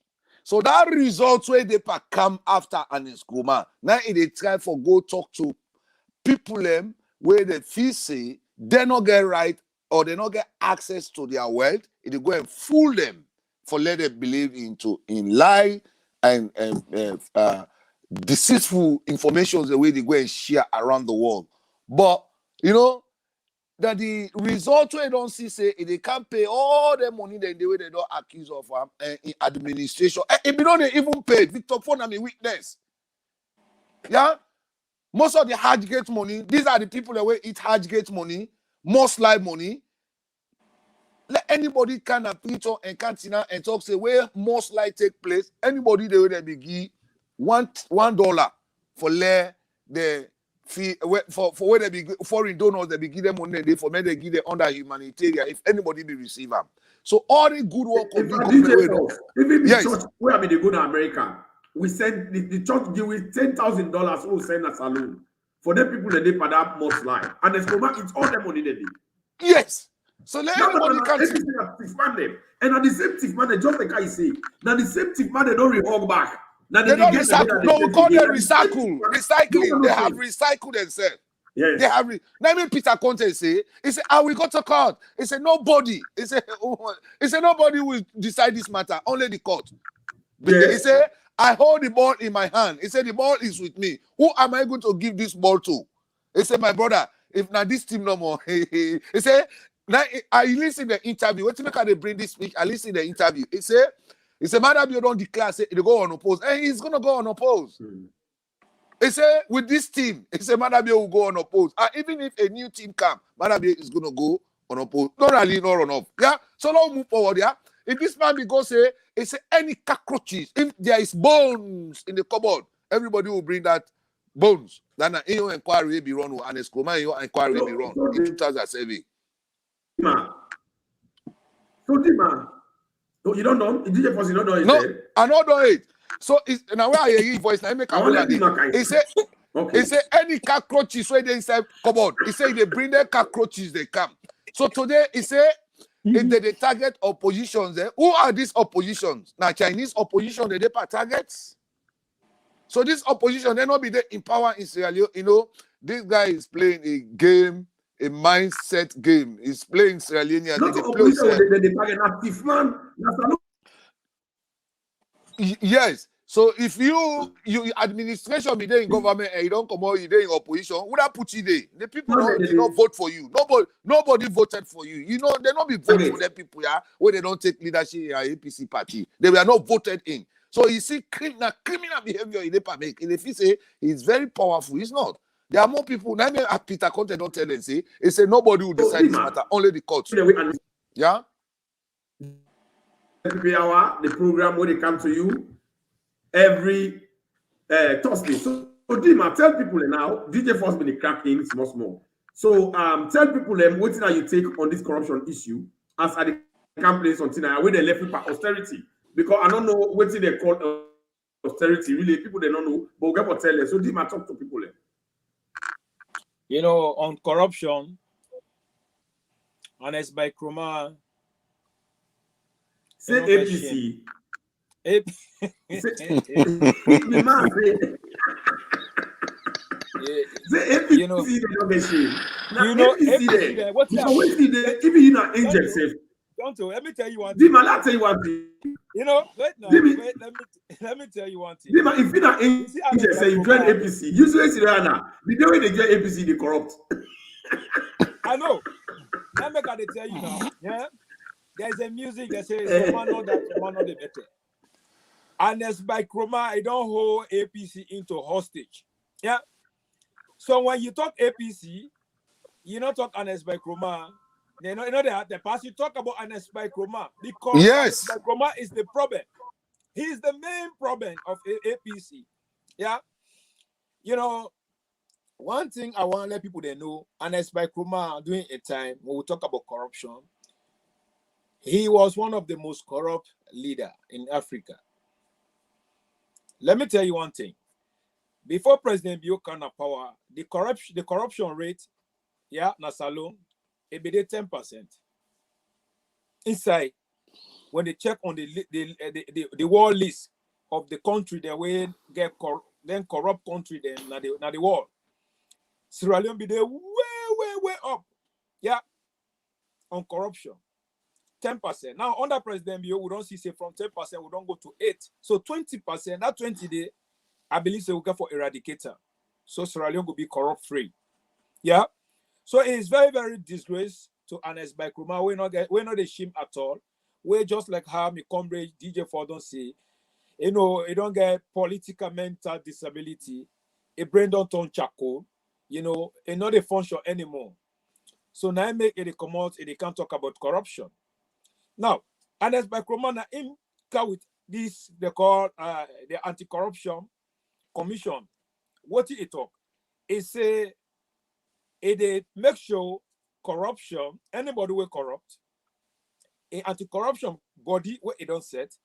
So that results where they come after an Escoma. Now they try for go talk to people them where they feel say they not get right or they not get access to their wealth. They go and fool them for let them believe in lie. And deceitful information the way they go and share around the world. But you know that the result where they don't see say they can't pay all the money that the way they don't accuse of in administration. If they don't even pay, Victor Fon and witness. Yeah, most of the Hajgate money, these are the people that will eat Hajgate money, most live money. Let anybody can picture and cantina and talk say where most light take place. Anybody they will be give $1 for the fee for where they be foreign donors they be give them money they for me they give them under humanitarian if anybody be receive them. So all the good work of the government. Even the church where they go to America, we send the church give with $10,000 who send a saloon for the people that they pay that most life and it's all the money they did. Yes. So let everybody come and at the same thief man, just like I say, now the same thief man they don't rehog back. Now they don't recycle. No, we call them recycling. They have recycled themselves. Yes. They have. Let me Peter Conte say. He said, we go to court. He said, nobody. He said, nobody will decide this matter. Only the court. Yes. He said, I hold the ball in my hand. He said, the ball is with me. Who am I going to give this ball to? He said, my brother, if not this team no more. He said, now I listen to the interview. What make they bring this speech? I listen to the interview. He said, Madam, you don't declare, say they go unopposed. And he's gonna go unopposed. He said, with this team, he said, Madam, will go unopposed. And even if a new team come, Madam is gonna go unopposed. Not really, not run off. Yeah. So now move forward. Yeah. If this man be go say, he say any cockroaches, if there is bones in the cupboard, everybody will bring that bones. Then an inquiry will be run and a Escoma inquiry will be run in 2007. So Dima, Oh, you don't know? DJ Force, you don't know it? No, Said? I don't know it. So it's now where I hear his voice, I make a I want hold to of let it. him He said, okay. he said any cockroaches where they inside cupboard. He said they bring their cockroaches, they come. So today he said if they target oppositions, who are these oppositions? Now Chinese opposition, they targets. So this opposition, they not be there in power in Sierra Leone. You know, this guy is playing a game, a mindset game. He's playing Sierra Leone. Not They play opposition, they target active man. Yes. So if you administration be there in government and you don't come out, you there in opposition, would that put you there? The people did not vote for you. Nobody voted for you. You know, they not be vote for them people, yeah, where they don't take leadership in APC party. They were not voted in. So you see criminal behavior in the make. And if you say he's very powerful, he's not. There are more people. Now Peter Conte don't tell them, say, he say nobody will decide this matter, only the court. Yeah. Slpp Hour, the program where they come to you every Thursday. So Dima, tell people now, DJ Force been cracking small. So tell people what now you take on this corruption issue as at the campaigns on Tina where they left it for austerity. Because I don't know what they call austerity. Really, people they don't know, but we're going to tell them. So Dima, talk to people. You know, on corruption, and it's by Kroma. Say APC. Say APC, you know, APC there. What's that? Even you not angel safe. Don't let me tell you one thing. Dima, I'll tell you one thing. You know, wait, let me tell you one thing. Dima, if you not angel say you join APC, usually Sirana, the day when they join APC, they corrupt. I know. Let me tell you now. Yeah. There's a music that says man know that man know the better. And as by Kroma, I don't hold APC into hostage. Yeah. So when you talk APC, you not talk Anes by Kroma. You know the past you talk about Anes by Kroma because yes, by Kroma is the problem. He's the main problem of APC. Yeah. You know, one thing I want to let people they know, Anes by Kroma during a time when we talk about corruption, he was one of the most corrupt leaders in Africa. Let me tell you one thing. Before President Bio came to power, the corruption rate, yeah, na salon, it be 10%. Inside, when they check on the world list of the country that we get then corrupt country then na the world, Sierra Leone be there way up, yeah, on corruption. 10%. Now, under President Bio, we don't see say from 10%, we don't go to 8. So 20%, that 20 day, I believe we go for eradicator. So Sierra Leone will be corrupt free. Yeah. So it is very, very disgrace to Anes by Kroma. We're not a shame at all. We're just like how my comrade DJ Fordon say, you know, you don't get political mental disability, a brain don't turn charcoal, you know, it's not a function anymore. So now I make it come out, they can't talk about corruption. Now, and as by Kromana in with this, they call the Anti-Corruption Commission. What did it talk? It say it make sure corruption, anybody will corrupt, an anti-corruption body where it don't set,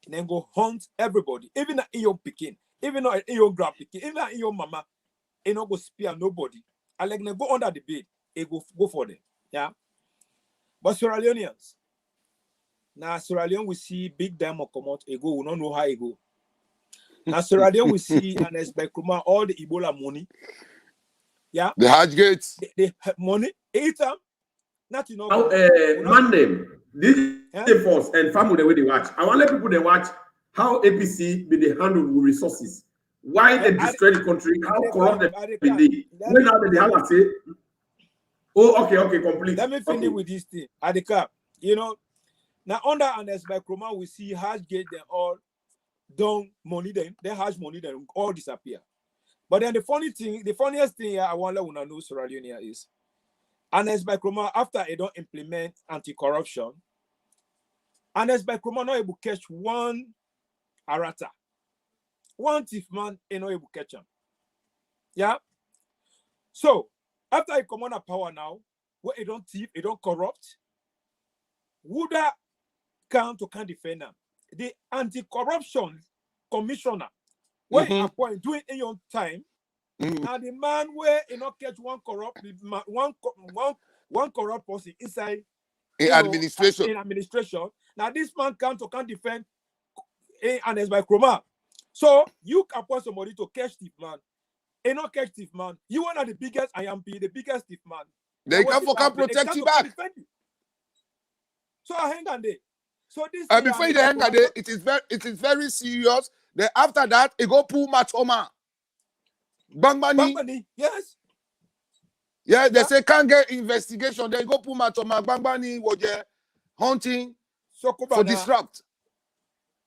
and then go hunt everybody, even in your picking, even in your grand picking, even in your mama, and not go spear nobody. And like they go under the bed, it go for them. Yeah. But Sierra Leoneans. Now, Sierra Leone, we see big diamond come out, we don't know how it go. Now, Sierra Leone, we see and expect all the Ebola money. Yeah. The Hajj gates. The money, anytime, nothing. Man them, DJ Force and family the way they watch. I want to let people they watch how APC be they handle with resources. Why they destroy the country, how corrupt they be. When now they have to say, oh, okay, complete. Let me finish with this thing. At the cap, you know. Now, under and by Kroma, we see Hajj gate, they all down money, then Hajj money, then all disappear. But then the funniest thing I want to know, Sierra Leone is, and by Kroma, after they don't implement anti-corruption, and by Kroma not able to catch one arata. One thief man ain't not able to catch him. Yeah? So, after he come on power now, where he don't thief, he don't corrupt, would that come defend them. The anti-corruption commissioner, when appoint doing in your time, and the man where you not catch one corrupt person inside in administration. In administration. Now this man can't defend and it's by Chroma. So you can appoint somebody to catch thief man. And not catch thief man. You are the biggest IMP, the biggest thief man. They can protect you back. So I hang on there. So this before you hang on there, it is very serious. Then after that, it go pull Matoma. Bangbani. Yes. Yeah, they say can't get investigation. They go pull Matoma. Bangbani was hunting for disrupt.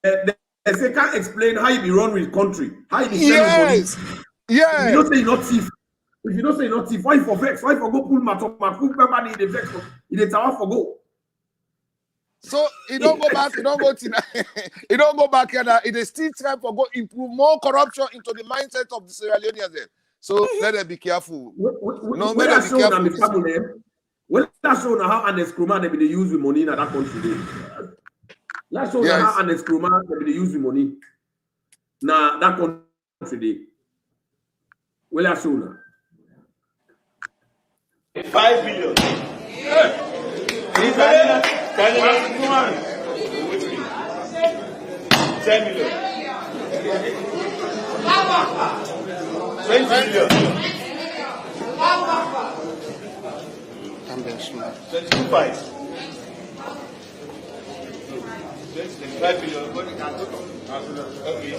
They say can't explain how you be run with country. How you be yes. Yeah. If you don't say you're not thief. If you don't say you're not thief, why for vex? Why for go pull Matoma? Pull Bangbani in the vex. In the tower for go. So it don't go back, it don't go to it don't go back here. It is still time for go improve more corruption into the mindset of the Sierra Leoneans there. So let them be careful. No, let them be careful. Well, that's shown how Andes Kruma they be use the money in that country. Let's show how Andes Kruma they be use the money. Now that country. Well, that's shown. 5 billion. Yeah. 10 million. 20 million. 25. 25 billion. Okay.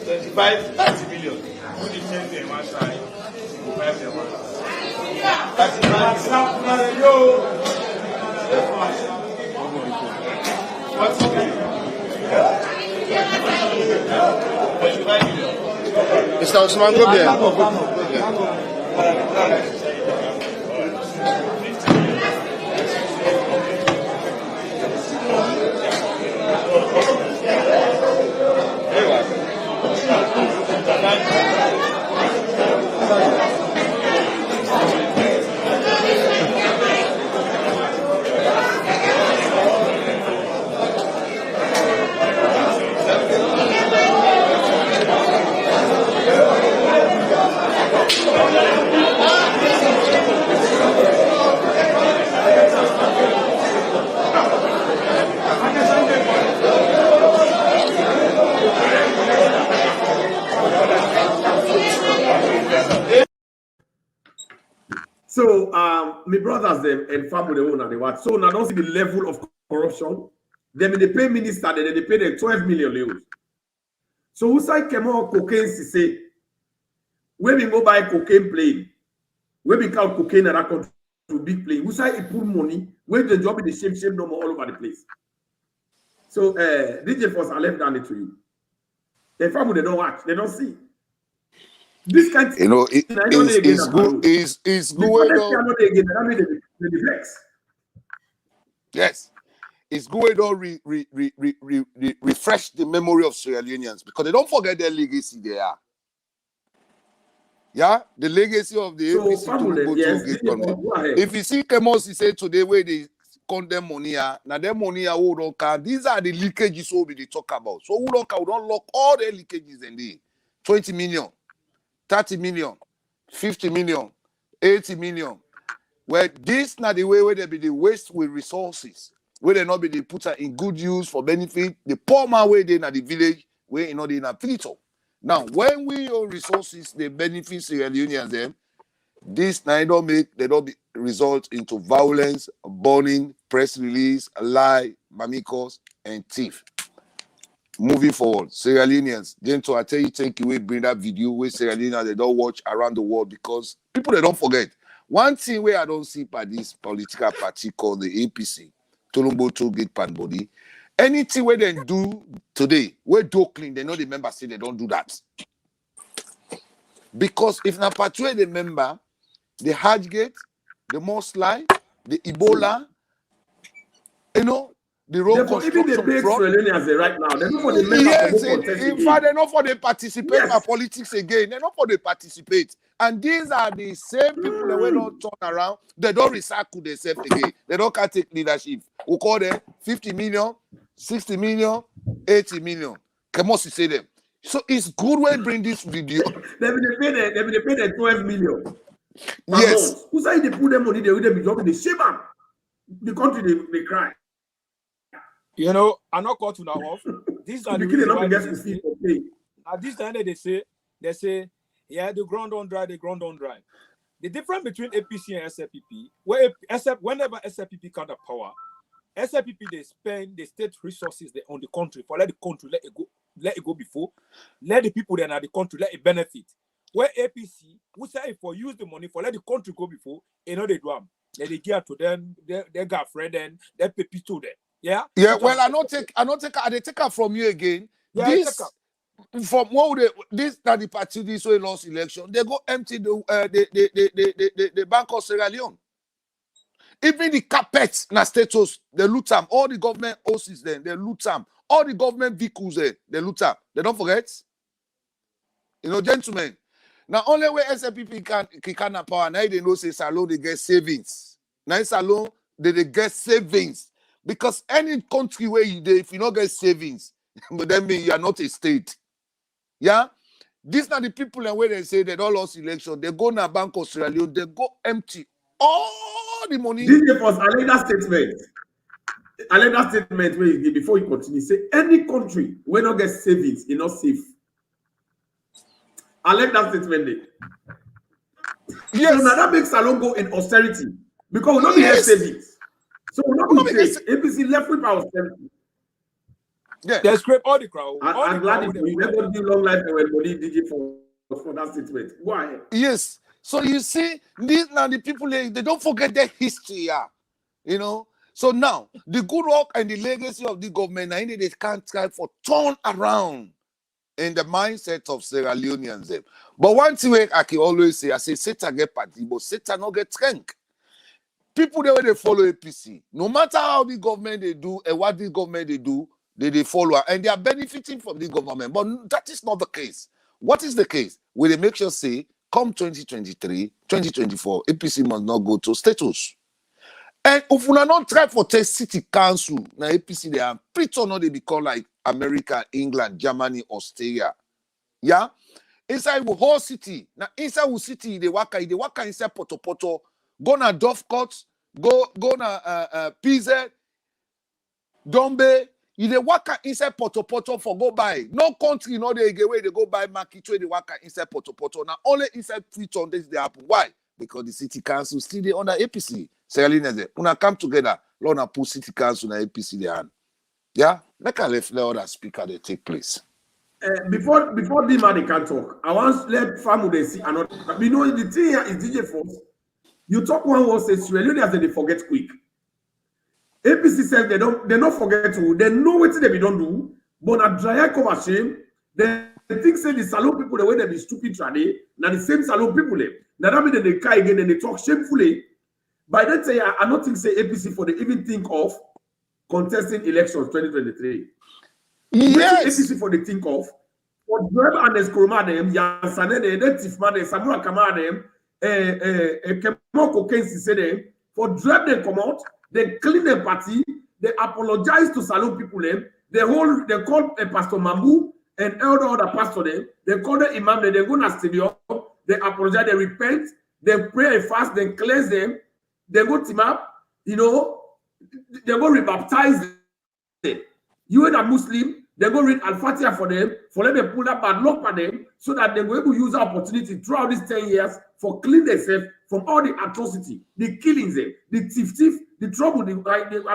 25, 30 million. Put the 10 in one side. 5 in one side. 35 Mr. Osman, go there. So, my brothers them and family they own and they what. So now don't see the level of corruption. Then they pay minister, then they pay them 12 million euros. So who say came on cocaine say when we go buy cocaine plane, when we count cocaine in that country to big plane, who say he put money, where the job in the shape no more all over the place. So DJ Force, I left down it to you. The family they don't watch, they don't see. This kind of it's good. It's good. Yes, it's good. Don't refresh the memory of Sierra Leoneans because they don't forget their legacy. They are, yeah, the legacy of the APC to if you see Kemosi say today where they condemn money, now their money who don't count. These are the leakages we they talk about. So who don't count? We don't lock all the leakages in there. 20 million. 30 million, 50 million, 80 million. Well, this not the way where they be the waste with resources, where they not be the put in good use for benefit. The poor man where they in the village, where you know they in a filter. Now, when we use resources, they benefit Sierra Leoneans them. This now they don't be result into violence, burning, press release, lie, mamikos, and thief. Moving forward, Sierra Leoneans, Gento, I tell you, thank you. We bring that video where Sierra Leoneans they don't watch around the world because people they don't forget. One thing where I don't see by this political party called the APC, Tolombo Tollgate Pan Body, anything where they do today, where do clean, they know the members say they don't do that. Because if na patrol the member, the Hajgate, the Moslai, the Ebola, you know. The road construction even the big right now. They're not for the yes, in fact, they're not for the participate in politics again. They're not for the participate. And these are the same people that we don't turn around. They don't recycle themselves again. They don't can take leadership. We call them 50 million, 60 million, 80 million. Come on, say them. So it's good when bring this video. They pay the 12 million per Yes. month. Who say they put them money, they will be dropping the shame. The country they cry. You know, I'm not caught to now off. These are the Because reason why they not they get to pay. at this time they say, yeah, the ground don't dry, the ground don't dry. The difference between APC and SLPP, whenever SLPP come to power, SLPP they spend the state resources on the country for let the country let it go before, let the people that are the country let it benefit. Where APC, we say for use the money for let the country go before, you know they do them. Let they give to them, they got friend and they pay to them. Yeah. Yeah. Well, I take her from you again. Yeah, This from what would this that the party this way lost election, they go empty the Bank of Sierra Leone. Even the carpets na status, they loot them. All the government houses then, they loot them. All the government vehicles there, they loot them. They don't forget. You know, gentlemen. Now only way SLPP can power, now they know say Salon they get savings. Now Salon they get savings. Because any country where you dey, if you don't get savings, but then mean you are not a state. Yeah? These are the people and where they say they don't lost election. They go na Bank of Sierra Leone, they go empty all the money. This was a later statement. A later statement where you give before you continue. Say any country where not get savings is not safe. I like that statement there. Yes. So now that makes Salon go in austerity because we don't get savings. So we're not going to APC left with austerity. Yeah. They scrape all the crowd. I'm glad if you never do long life and everybody DJ for that statement. Go ahead. Yes. So you see, these now the people they don't forget their history, yeah. You know. So now the good work and the legacy of the government, now they can't try for turn around in the mindset of Sierra Leoneans. But one thing I can always say, I say Satan get party, but Satan not get strength. People they follow APC. No matter how the government they do and what the government they follow, and they are benefiting from the government. But that is not the case. What is the case? Will they make sure say, come 2023, 2024, APC must not go to status. And if we not try for test city council, now APC they are pretty or not they become like America, England, Germany, Australia. Yeah? Inside the whole city. Now inside the city, they work inside Poto, go na Dovecot, go na PZ, Dombe. If they work inside Poto for go buy. No country, no they get where they go buy market where they work inside Poto. Now only inside Freetown this they happen. Why? Because the city council still they under APC. Una come together, Lord put city council and APC there. Yeah? Make a left let other speaker they take place. Before Dima they can talk, I want let family they see another. You know the thing here is DJ Force. You talk one word say Sierra Leoneans they forget quick. APC says they don't forget to. They know what they don't do, but at dry cover shame. They think say the Salon people the way they be stupid today. Now the same Salon people now that mean they cry again and they talk shamefully. By that say I don't think say APC for they even think of contesting elections 2023. Yes. APC for the think of for Dreb and Eskroma them, Yansane them, Tifman them, Samura Kama them, Kemoko Kensi say them, for Dreb them come out, they clean the party, they apologize to Salon people them, they call Pastor Mambu and other pastor them, they call the Imam, they go to stadium, they apologize, they repent, they pray and fast, they cleanse them, they go team up, you know, they go rebaptize them. You and a Muslim, they go read Al-Fatiha for them, for let them pull that bad luck for them, so that they will able to use the opportunity throughout these 10 years for clean themselves from all the atrocity, the killings, the thief, the trouble, the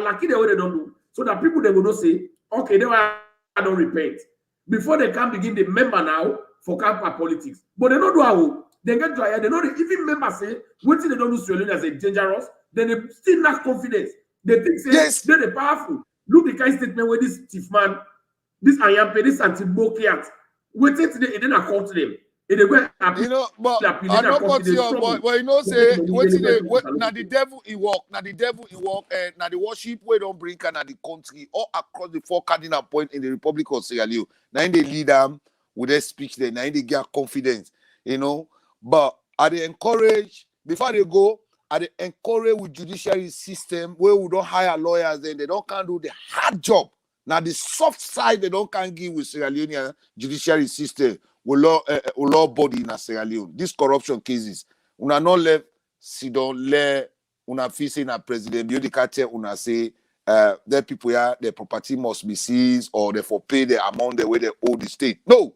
lucky the way they don't do. So that people they will not say, okay, they I don't repent. Before they can begin the member now for camp politics. But they don't do how they get dry. They know they even members say, what they don't do Sierra Leone as a dangerous, then they still lack confidence. They think say Yes. they're powerful. Look the kind of statement where this thief man, this Ayampe, this anti-Bokiat, waited today, and then I called them. And they went, You know, but I don't want to, but you know, say, now the devil he walk, now the worship we don't bring and the country all across the 4 cardinal points in the Republic of Sierra Leone. Now they lead them with their speech there, now they get confidence, you know. But I they encourage, before they go, I they encourage with judiciary system where we don't hire lawyers, then they don't can do the hard job. Now the soft side they don't can give with Sierra Leone judiciary system with law body in Sierra Leone. These corruption cases, una not left, si don't let una face in a president, Biodicate una say that people here, their property must be seized or they for pay the amount the way they owe the state. No.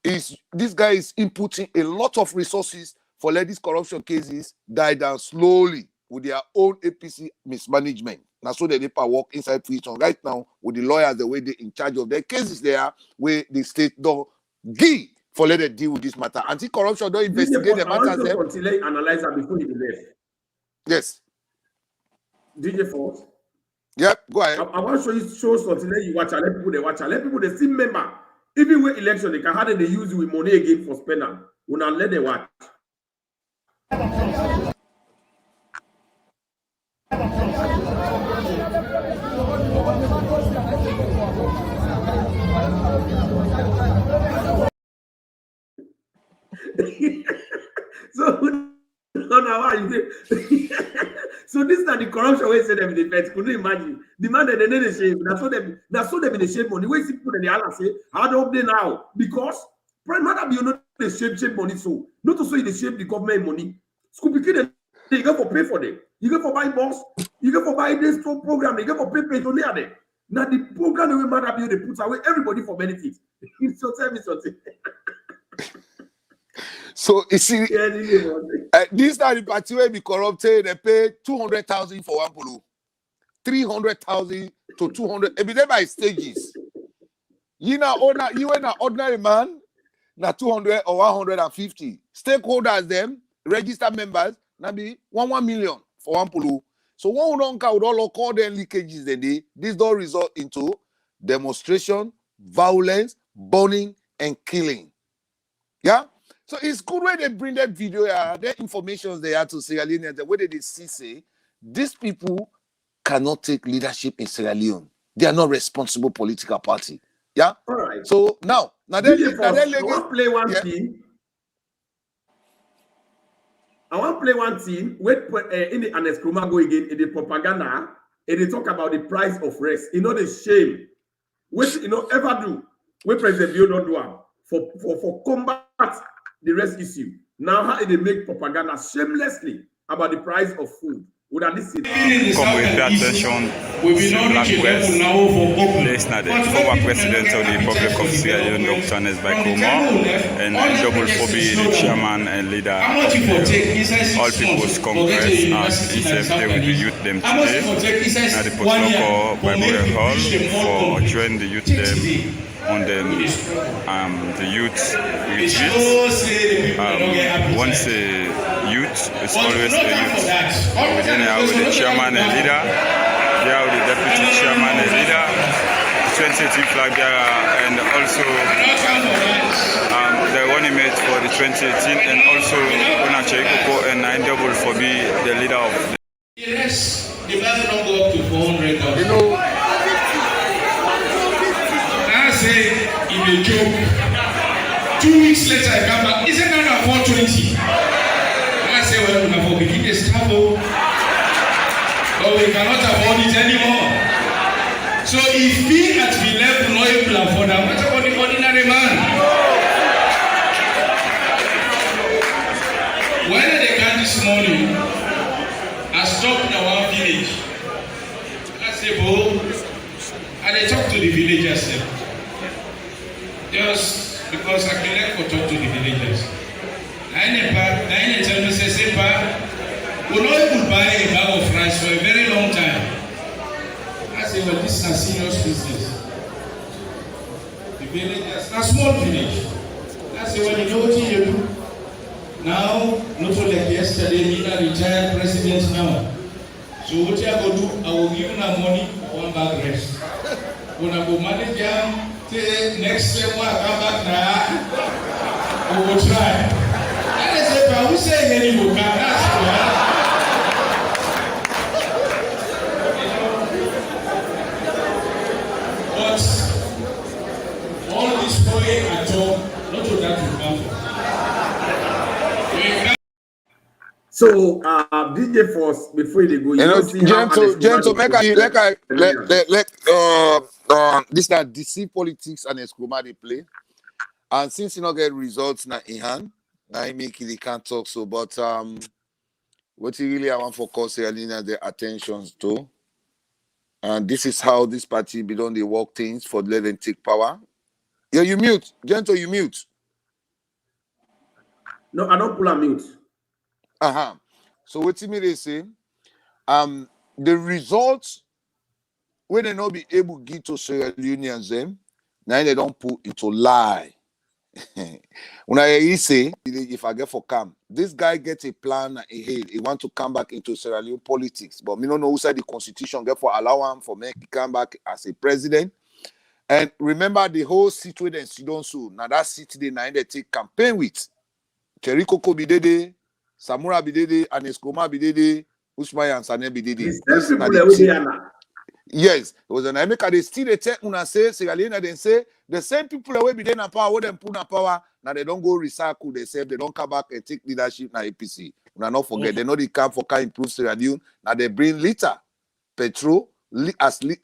This guy is inputting a lot of resources for let these corruption cases die down slowly with their own APC mismanagement. Now, so they work inside prison right now with the lawyers, the way they in charge of their cases there, where the state don't give for let them deal with this matter. Anti-corruption don't investigate the matters. Until they analyze that before he left. Yes. DJ Force. Yep, go ahead. I want to show something that you watch. I let people they watch. I let people they still remember. Even with election, they can hardly use you with money again for spending. We not let them watch. So so this is the corruption we say them in the defense. Could you imagine? The man that they need the shame. That's what them in the shame money. Where people in the Allah say, how do they now? Because prime matter be not the shape money so not to say the shape the government money. School people they go for pay for them. You go for buy boss. You go for buy this program. You go for pay pensioner them. Now the program the way matter be they put away everybody for benefits. So tell me something. So you see, this are the party where be corrupted. They pay 200,000 for one polo, 300,000 to 200. It be there by stages. You an ordinary man, na 200 or 150. Stakeholders them, registered members, na be 1 million for one polo. So one don't count with all call them leakages the day. This don't result into demonstration, violence, burning, and killing. Yeah. So it's good when they bring that video, their information they are to Sierra Leone, the way they see say, these people cannot take leadership in Sierra Leone. They are not responsible political party. Yeah? All right. So now I want to play one team. I want to play one team. Wait in the Aneskruma go again in the propaganda, and they talk about the price of rest. You know the shame. Which ever do. What President Bio don't do for combat the rest issue. Now how they make propaganda shamelessly about the price of food. Would at least Comme we pay attention sur la presse, the former president of the Republic of Sierra Leone, Dr. Nesbai Kuma, and Double Phoebe, the chairman and leader of the All People's Congress, as ECFA with the youth them today, at the Potloko Memorial Hall for joining the youth them on the youth retreat. Once a youth, it's always a youth. Within with the chairman and leader, there with the deputy chairman and leader, 2018 flag there, and also the one he made for the 2018, and also Onache Ikoko and 9 double for be the leader of the yes, the value don't go up to $400. Say in a joke. 2 weeks later I come back. Isn't that 420? I say, well, we have begin this travel, but we cannot afford it anymore. So if we at the level not able to afford that, what about the ordinary man? When they come this morning, I stopped in our village. I say, well, and I talk to the villagers. Just because I can like to talk to the villagers. I tell me, say, we're not able to buy a bag of rice for a very long time. I say, well, this is a serious business. The villagers, a small village. I say, well, you know what you do? Now, not like yesterday, me a retired president now. So what I go do, I will give you money for one bag rice. When I go manage them, next time I come back now, we will try. And I say, but we say any will come, that's why. But all this boy at all, not to that to come. So, DJ Force, before they go, you don't see how gentle, this na DC politics and Eskroma they play. And since you not get results na in hand, now he make it can't talk so. But what you really I want for cause Alina their attentions to. And this is how this party be done they work things for let them take power. Yeah, you mute. Gentle, you mute. No, I don't pull a mute. So what me they say? The results when they not be able to give to Sierra Leoneans them, now they don't put into lie. When I say if I get for come, this guy gets a plan ahead. He want to come back into Sierra Leone politics, but me don't know who said the constitution get for allow him for make he come back as a president. And remember the whole situation in Sudan so now that city they now they take campaign with Cherry Coco Bidede, Samura Bidede, and Eskroma Bidede, Usmai and Sane Bidede. Yes, it was an America. They still they tell una say Sierra Leone they say the same people that will be there in power, what them put in power. Now they don't go recycle themselves, they don't come back and take leadership na APC. Una not forget, they know they come for can improve Sierra Leone. Now they bring liter petrol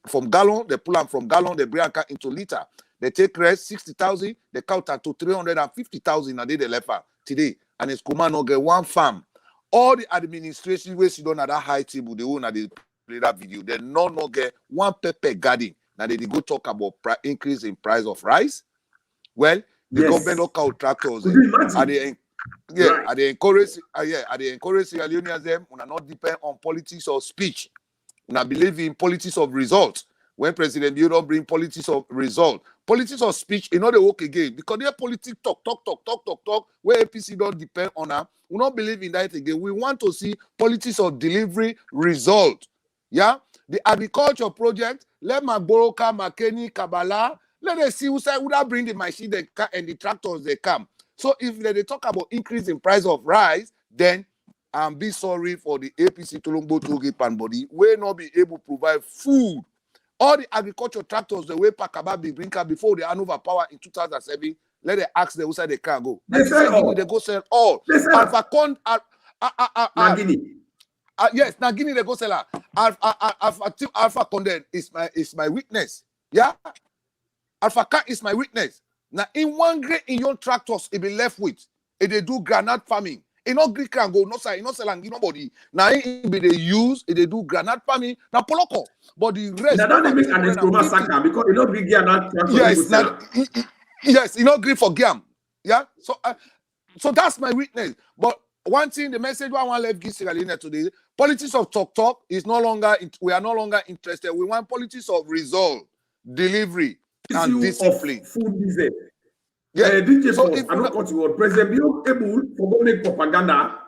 from gallon, they pull them from gallon, they bring into liter. They take rest 60,000, they count to 350,000 a day they left today. And it's command not get one farm. All the administration where you don't at that high table, they own at the play that video. They not get one pepper garden. Now they go talk about increase in price of rice. Well, the government don't count tractors. Are they encourage Sierra Leoneans them? We not depend on politics or speech. We believe in politics of results. When President Bio don't bring politics of result, politics of speech, you know they work again because their politics talk. Where APC don't depend on her, we don't believe in that again. We want to see politics of delivery result. Yeah, the agriculture project. Let Magboroka, Makeni, Kabbalah. Let us see who say would I bring the machine and the tractors they come. So if they talk about increase in price of rice, then I'm be sorry for the APC Tolombo Toge Panbody. We not be able to provide food. All the agriculture tractors, the way Pakaba be bring before they hand over power in 2007, let them ask them who say they can't go. They go sell all. Alpha Con, Nagini. Yes, Nagini they go sell. Alpha Condemn is my witness. Yeah, Alpha Cat is my witness. Now in one grade in your tractors, it be left with. If they do granite farming. It not Greek can go, no sir, not selling nobody. Now it be they use, they do granite farming, now poloko. But the rest. Now don't they make an Eskroma Saka because you don't bring granite. Yes, you not agree for Giam. Yeah, so that's my witness. But one thing, the message I want to give Sierra Leone today: politics of talk is no longer. We are no longer interested. We want politics of result, delivery, and discipline. Food business. Yeah, DJ so Force, I don't cut you out. President Bio able for go make propaganda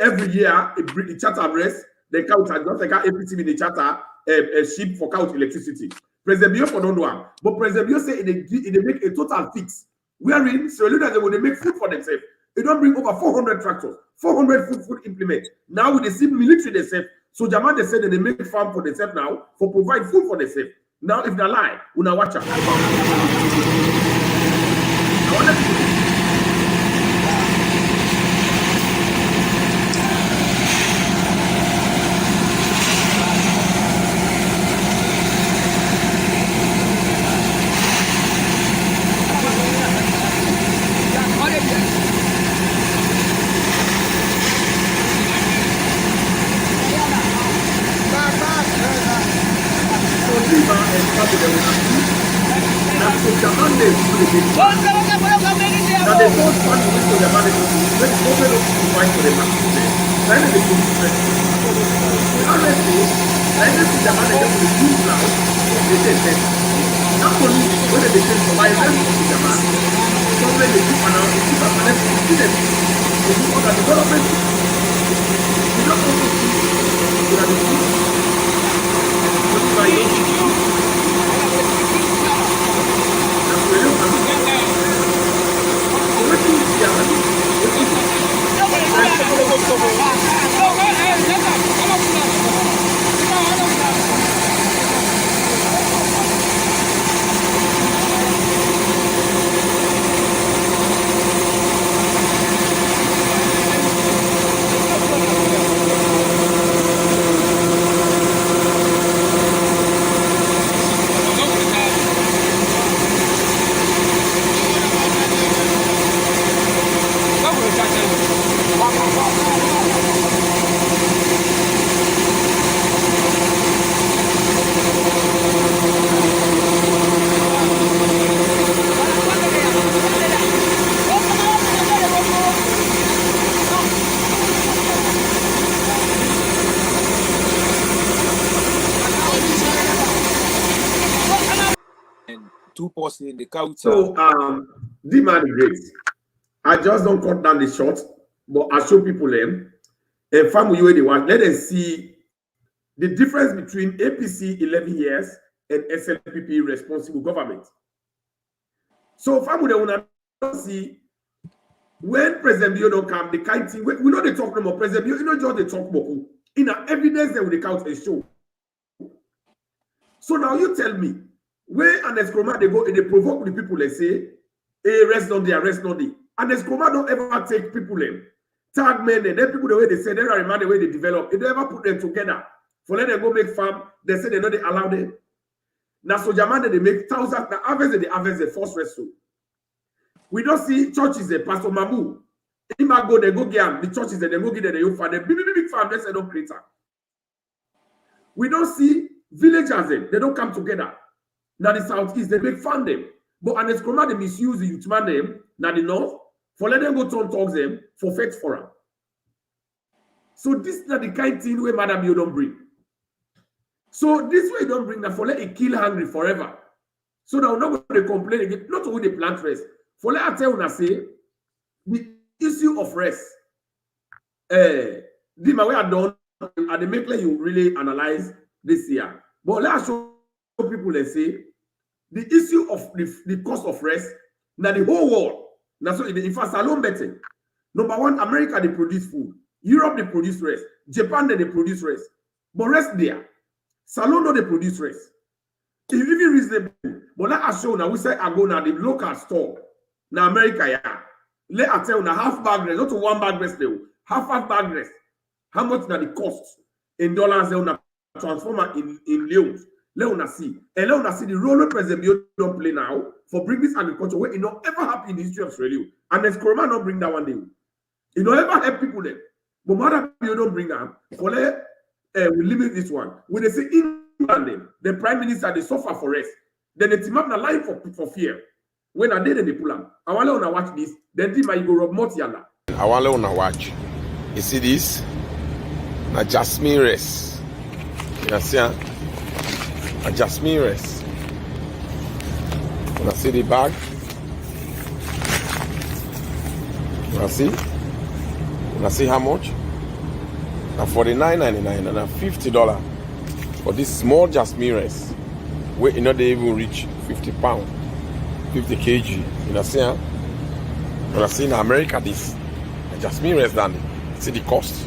every year. The charter breast, the count just like APT in the charter a ship for count electricity. President Bio for don't do one, but President Bio say they make a total fix. Wherein Sierra Leone they will make food for themselves. They don't bring over 400 tractors, 400 food implement. Now with the same military themselves, so Jaman they said that they make farm for themselves now for provide food for themselves. Now, if they lie, we now watch out. post in the couch. So demand great. I just don't cut down the short, but I show people them and family where they want. Let them see the difference between APC 11 years and SLPP responsible government. So family they want to see when President Bio don't come, the kind thing we know they talk no more. President Bio, you know just they talk more. In the evidence they will count and show. So now you tell me where an escroma they go and they provoke the people they say, hey, rest on there, rest on there. And escroma don't ever take people them, tag men and then people the way they say they are remind the way they develop. They don't ever put them together for let them go make farm. They say they know they allow them. Now so Jamaica they make thousands. Now harvest the first rescue. We don't see churches there, Pastor Mamu. He might go, they go get the churches and they go get them, they find them. Big farm, they say don't create them. We don't see villagers there, they don't come together. Now the southeast, they make fun them. But an escroma, they misuse the youth man them, now the north, for let them go turn talks them, for fetch for them. So this is not the kind of thing where Madam you don't bring. So this way you don't bring that for let it kill hungry forever. So now we're not going to complain again, not only the plant rest. For let I tell you, say the issue of rest. The way I done at the make you really analyze this year. But let's show people and say the issue of the cost of rest. Now the whole world. Now so in fact, Salon betting. Number one, America they produce food. Europe they produce rest. Japan they produce rest. But rest there. Salon no they produce rest. It's even reasonable. But let us show now we say I go now the local store. Now America, yeah. Let us tell now half bag rest, not to one bag rest though. Half bag rest. How much now the cost in dollars they una transformer in leons. Let una see. And let una see the role President Bio don't play now for bring this agriculture where it not ever happen in the history of Australia. And as Corona not bring that one day. It not ever help people there. But Mother Bio don't bring that. For let we limit this one. When they say England, the Prime Minister they suffer for rest. Then they team up the line for fear. When I did they pull them. I want to watch this. Then team I go rob Motiala. I want to watch. You see this? Na Jasmine rest. You see? A Jasmine rest. When I see the bag. When I see how much? Now $49.99 and $50 for this small Jasmine rest. Where you know they even reach 50 pounds, 50 kg. You know see? When I see in America this Jasmine rest done. See the cost.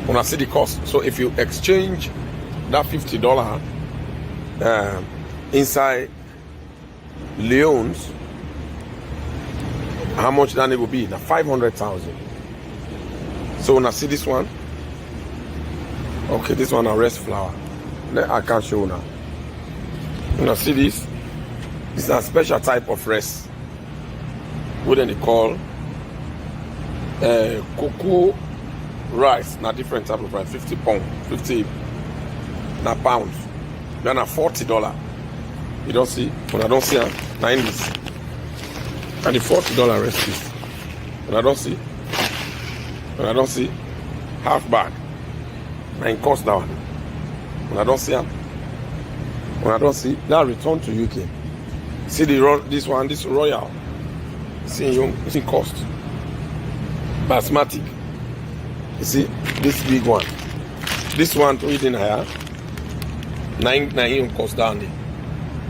When I see the cost, so if you exchange that $50 inside Leons, how much then it will be? Now 500,000. So when I see this one, okay, this one a rest flour. I can't show now. When I see this is a special type of rest. What do they call? Cocoa rice, not different type of rice, 50 pounds, 50 not pounds. Then at $40. You don't see? When I don't see now in this. And the $40 recipe. When I don't see half bag. Now it costs down. When I don't see now return to UK. See this one, this royal. See cost. Basmati. You see this big one. This one to eat in here. 9 cost down there.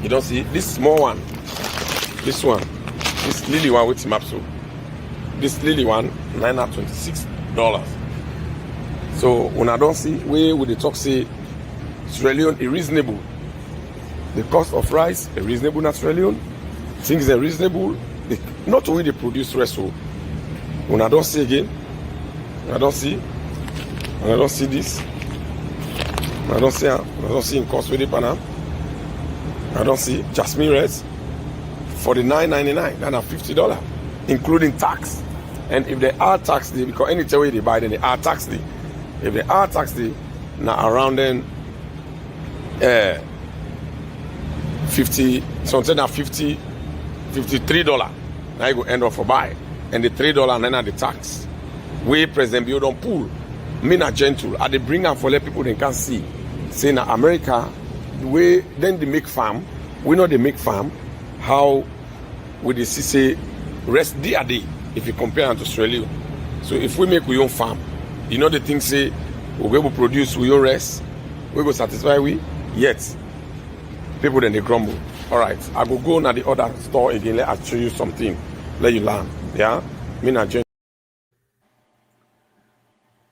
You don't see this small one. This one. This lily one with map so. This lily one $926. So when I don't see where would the talk say Sierra Leone is reasonable. The cost of rice is reasonable in Australia. Things are reasonable. Not only they produce rest. So when I don't see again, when I don't see this, when I don't see in cost with the Panam. I don't see Jasmine rest $49.99 and $50, including tax. And if they are taxed, because any way they buy, then they are taxed. If they are taxed, now around then 50, something at $53. Now you go end up for buy. And the $3 then are the tax. We President Bio don't pull. Me not gentle. I they bring them for let people they can see. Say now America, the way then they make farm, we know they make farm, how with the say rest day a day if you compare to Australia. So if we make we own farm, you know the thing say we're going to produce we own rest, we go satisfy we, yet people then they grumble. All right, I go now the other store again, let I show you something, let you learn. Yeah, me not join.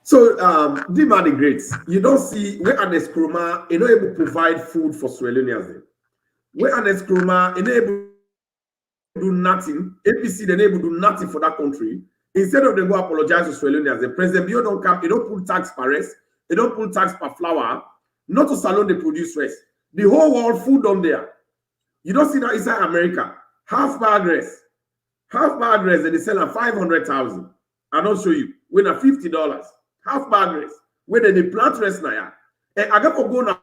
So, Dima the Great, you don't see where an Eskroma is not able to provide food for Sierra Leoneans. Where an Eskroma is able to do nothing, APC they able to do nothing for that country. Instead of them go apologize to Sierra Leoneans, the President Bio don't come, he don't put tax per rest, he don't put tax per flour, not to salon they produce rest. The whole world food on there. You don't see that inside America. Half bag rest, and they sell at 500,000. I don't show you. When at $50. Half bag rest. When they plant rest now. And I got to go now.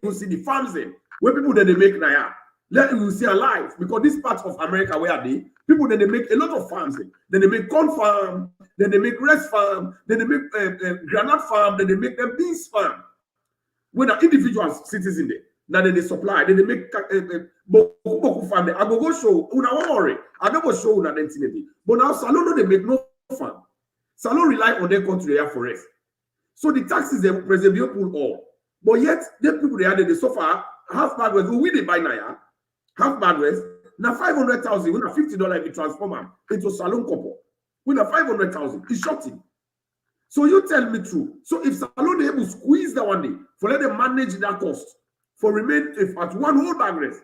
You see the farms in where people that they make now. Let you see alive because this part of America where are they? People that they make a lot of farms in. Then they make corn farm, then they make rice farm, then they make granite farm, then they make them beans farm. When an individual citizen there, now they supply, then they make boku farm. I go show. Una worry. I go show una identity. But now Salon they make no farm. Salon rely on their country for rest. So the taxes they President Bio pull all. But yet, the people they suffer half bad west. We they buy now, half bad west. Now 500,000, we now $50 if you transform them into salon couple. We now 500,000. It's shocking. So you tell me true. So if salon they able to squeeze that one day for let them manage that cost for remain if at one whole bag rest,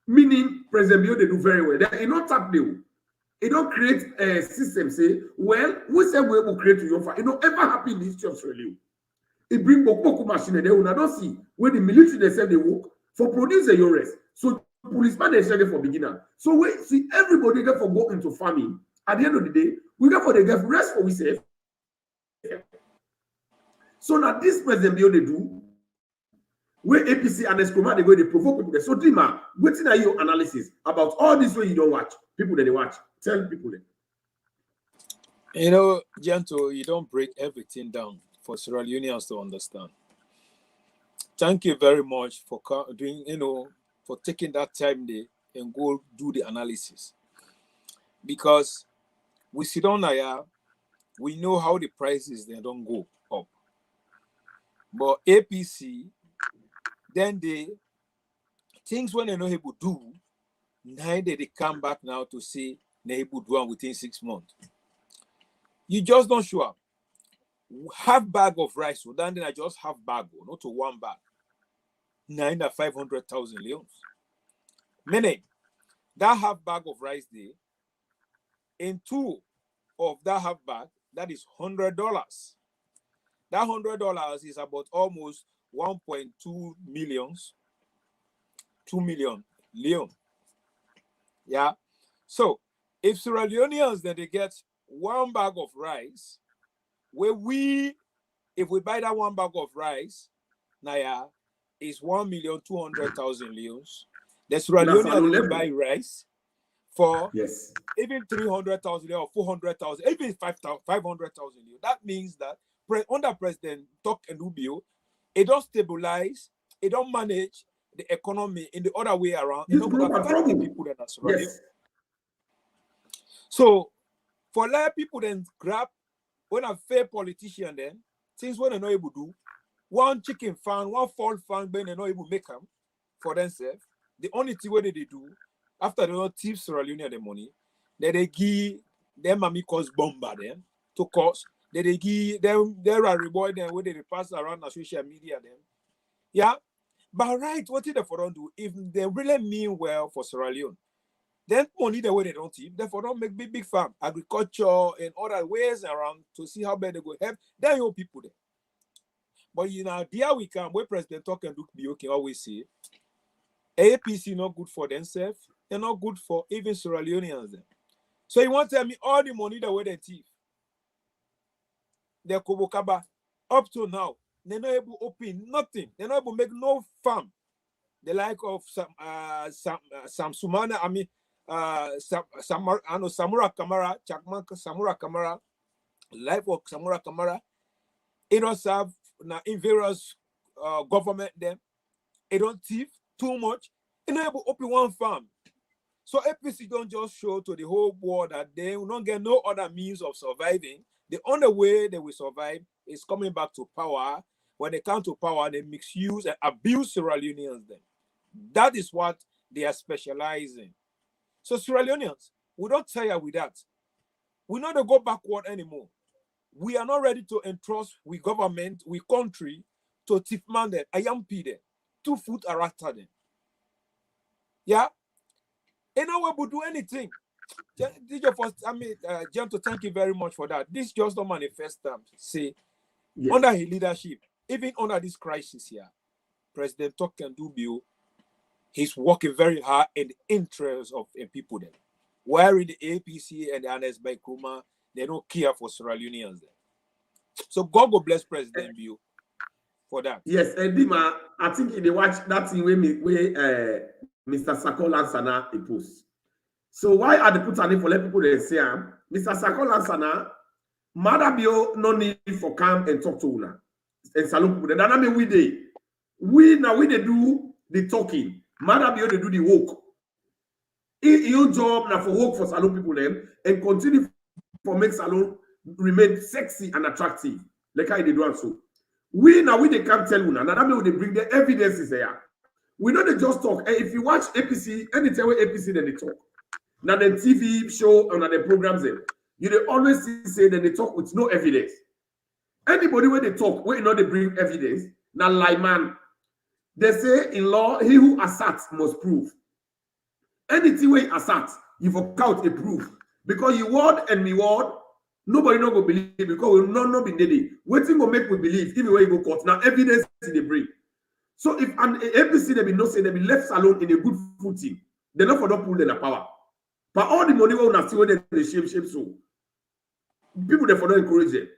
meaning President Bio they do very well. They not tap deal. It don't create a system. Say, well, we say we able to create your farm. It don't ever happen in the history of Australia. It bring boku machine they will not see when the military they say they work for producing your rest. So policeman they say for beginner. So we see everybody get for go into farming. At the end of the day, we get for the get rest for we say. So now this President Bio they do where APC and Eskroma they go they provoke people. So Dima, waiting are your analysis about all this way you don't watch people that they watch. Tell people that. You know, Janto, you don't break everything down for Sierra Leoneans to understand. Thank you very much for doing, for taking that time there and go do the analysis. Because we sit down here, we know how the prices they don't go up. But APC, then things when they're not able to do, now they come back now to say they're able to do it within 6 months. You just don't show up. Half bag of rice, so then I just half bag, not to one bag. 500,000 leons. Meaning that half bag of rice there, in two of that half bag, that is $100. That $100 is about almost 1.2 millions, 2 million leon. Yeah. So if Sierra Leoneans then they get one bag of rice, where if we buy that one bag of rice, now is 1,200,000 leons. The Sierra Leoneans will buy rice for even 300,000 or 400,000, even 500,000 leons. That means that under President Tok and Rubio, it don't stabilize, it don't manage the economy in the other way around. It don't affect the people that are surrounding. So for let people then grab when a fair politician then things when they're not able to do one chicken farm, one fall farm, when they're not able to make them for themselves. The only thing what they do after they don't thief Sierra Leone the money, they give them mommy cause bomber them to cause. They give them there are reward them when they pass around on social media them. Yeah. But right, what did they for don't do? If they really mean well for Sierra Leone, then money the way they don't thief, therefore don't make big farm, agriculture and other ways around to see how bad they go help. Then your people there. But there we come where President Tok and Duke can always say APC not good for themselves, they're not good for even Sierra Leoneans. Then. So you want to tell me all the money the way they thief? They're Kobokaba up to now. They're not able to open nothing. They're not able to make no farm. The like of Samsumana, Samura Kamara, Chakman Samura Kamara, life of Samura Kamara. It don't serve now in various government them. It don't thief too much. Enable open one farm. So APC don't just show to the whole world that they will not get no other means of surviving. The only way they will survive is coming back to power. When they come to power, they misuse and abuse Sierra Leoneans then. That is what they are specializing. So Sierra Leoneans, we don't tire with that. We not to go backward anymore. We are not ready to entrust with government, with country, to tip man them. I am them. 2 foot after them. Yeah? And now we will do anything. DJ first, Gento, thank you very much for that. This just don't manifest say yes. Under his leadership, even under this crisis here, President Token Dubio, he's working very hard in the interest of people there. Where in the APC and the NS by Kuma, they don't care for Sierra Leoneans there. So God will bless President Bio for that. Yes, Dima, I think they watch that thing where Mr. Sako Lansana a post. So why are they put on it for let people they say, Mr. Sako Lansana, Mother Bio no need for come and talk to una and salon people. That mean we they do the talking. Mother Bio they do the work. Your job now for work for salon people them and continue for make salon remain sexy and attractive. Like how they do and so. We they can't tell you now. That means they bring the evidences here. We know they just talk. And if you watch APC, anytime with APC, then they talk. Now the TV show and the programs, you they always say that they talk with no evidence. Anybody when they talk, when you know they bring evidence. Now like man, they say in law, he who asserts must prove. Anything where you assert, you for count a proof. Because you word and me word, nobody not go believe because we not be needy. Waiting will make we believe even when you go court. Now evidence they bring. So if an APC they be no say they be left alone in a good footing, they not for not pull the power. But all the money will not see where they shape so. People they for not encourage them.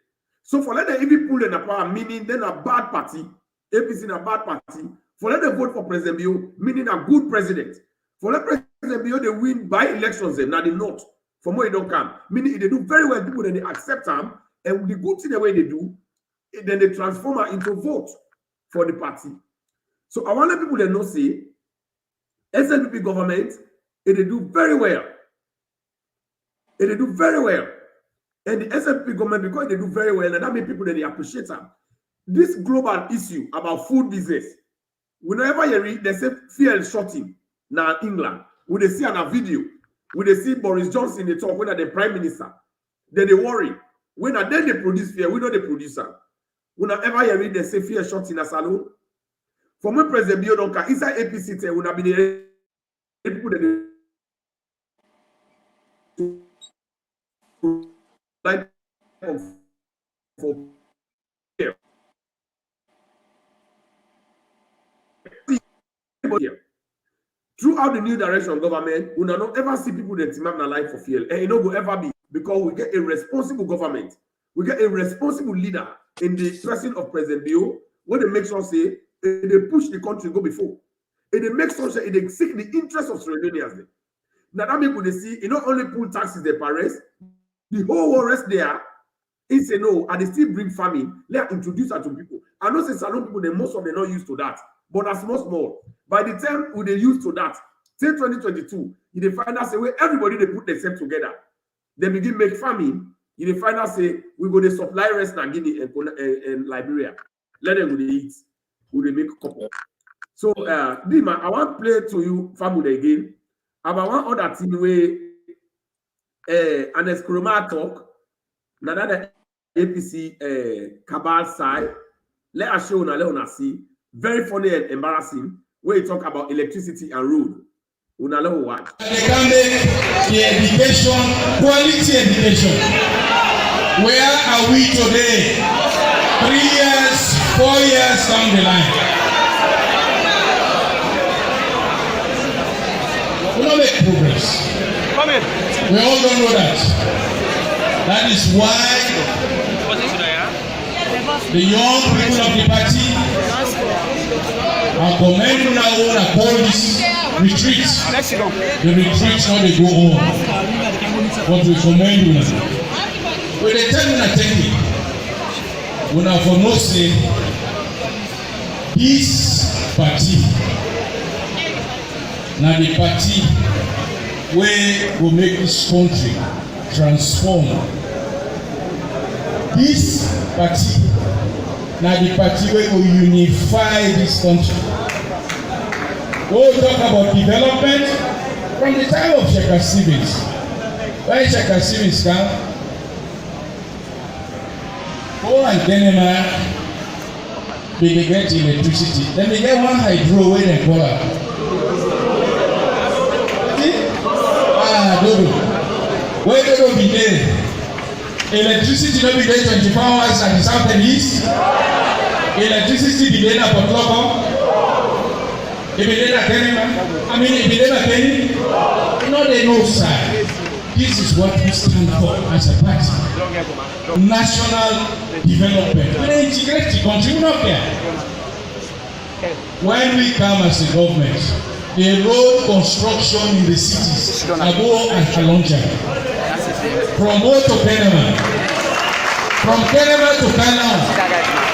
So for let them even pull the power, meaning then a bad party, APC in a bad party. For let them vote for President Bio, meaning a good president. For let President Bio they win by elections, now they not. From where they don't come. Meaning they do very well, people then they accept them, and the good thing the way they do, then they transform her into vote for the party. So I want the people that know say SLP government, they do very well. They do very well. And the SLP government, because they do very well, and that means people that they appreciate them. This global issue about food business, whenever you read, they say fuel shorting now in England. When they see on a video, when they see Boris Johnson, they talk when they're the prime minister, then they worry. When then they produce fear, we know the producer. Whenever you read, they say fear shorting a salon. For me, President Bio Donka, inside APC, there would have been the people that like for fear. Throughout the new direction government, we will not ever see people that team up their life for fear. And it will ever be because we get a responsible government. We get a responsible leader in the person of President Bio, where they make sure say they push the country go before. And they make sure say they seek the interest of Sierra Leoneans. Now that means they see, it not only pull taxes they arrest, the whole world rest there. He say no, and they still bring famine. Let introduce her to people. I know say salon people, most of them not used to that. But that's small. By the time we they used to that, till 2022, you find out say where everybody they put themselves together. They begin make farming. You find out say we go to supply rest in Guinea and Liberia. Let them go to eat. We they make a couple. So Dima, I want to play to you family again. About one other thing where an Eskroma talk. Now that the APC cabal side, let us show now, let us see. Very funny and embarrassing where you talk about electricity and road. Una know what? They can make the education, quality education. Where are we today? 3 years, 4 years down the line. We don't make progress. We all don't know that. That is why the young people of the party are commending our own police retreats. The retreats now they go on. But we commend you. When they tell you a technique, when I for no say this party na the party wey go make this country transform. This party na the party wey go unify this country. We'll talk about development from the time of Sheikh Stevens. When Sheikh Stevens come, go and Denmark, they get electricity. Then they get one hydro wey dem call am. Dodo. Where Dodo be there? Electricity no be there 24 hours at the south and east. Electricity be there na Port Loko. If be there na Kenema. I mean, if be there na Kenny. No, they know, sir. This is what we stand for as a party. National development. We integrate the country, we not care. When we come as a government, the road construction in the cities, Abo and Kalonja, from Mo to Kenema, from Kenema to Kanao.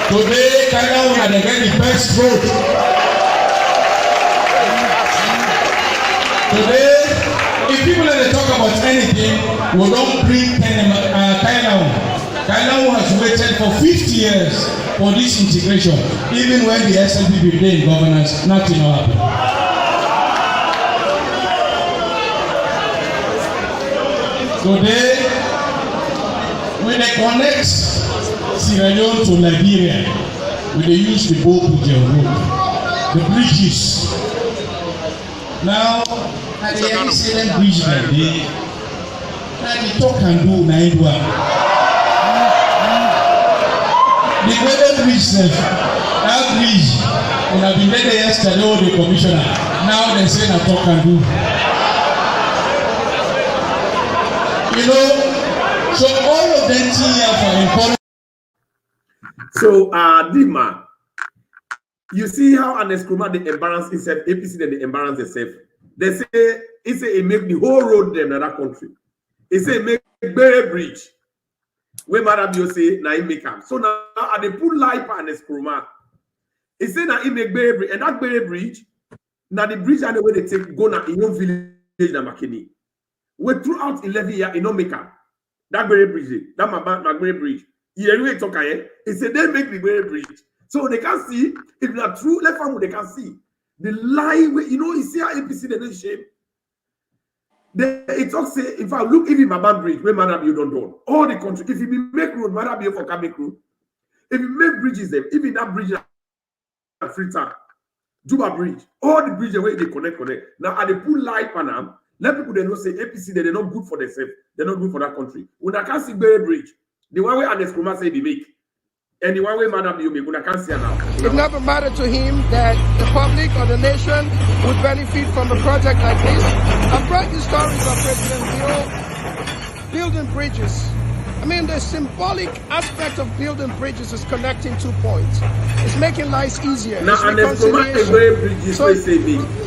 Today, Kanao had the best road. Today, if people that talk about anything, we don't bring Kanao. Kanao has waited for 50 years for this integration. Even when the SLP be in governance, nothing will happen. Today, when they connect Sierra Leone to Liberia, when they use the Bopuje road, the bridges. Now, at the excellent bridge that they, the talk and do Naidwa. The weather bridge, that bridge, when I've been there yesterday, the commissioner, now they say that talk and do. You know, so all of them here for important. So, Dima, you see how an Eskruma they embarrass himself, APC then they embarrass themselves. They say it make the whole road them in that country. It say it make Bere Bridge. Where Marabio say na it make them. So now they put life on Eskruma. It say na it make Bere Bridge, and that Bere Bridge, now the bridge and the way they take go na in your village na Makeni. We throughout 11 years, it no make up. That Bere Bridge, that my Bere Bridge. It said they make the Bere Bridge. So they can see, if not true, left family they can see. The lie, you know, you see how APC they don't shame. It talks say, in fact, look, even Maban Bridge, where Madam you don't do. All the country, if you make road, Madam you for can make road. If you make bridges, them, even that bridge at Freetown, Juba Bridge, all the bridges where they connect. Now, at the pool light Panam, let people they know say APC they're not good for themselves, they're not good for that country. When I can't see Bere Bridge, the one way Ernest Kuma say they make, and the one way Madam you make, when I can't see her now. It never mattered to him that the public or the nation would benefit from a project like this. I've brought you stories of President Bio building bridges. I mean, the symbolic aspect of building bridges is connecting 2 points. It's making life easier. Now, so,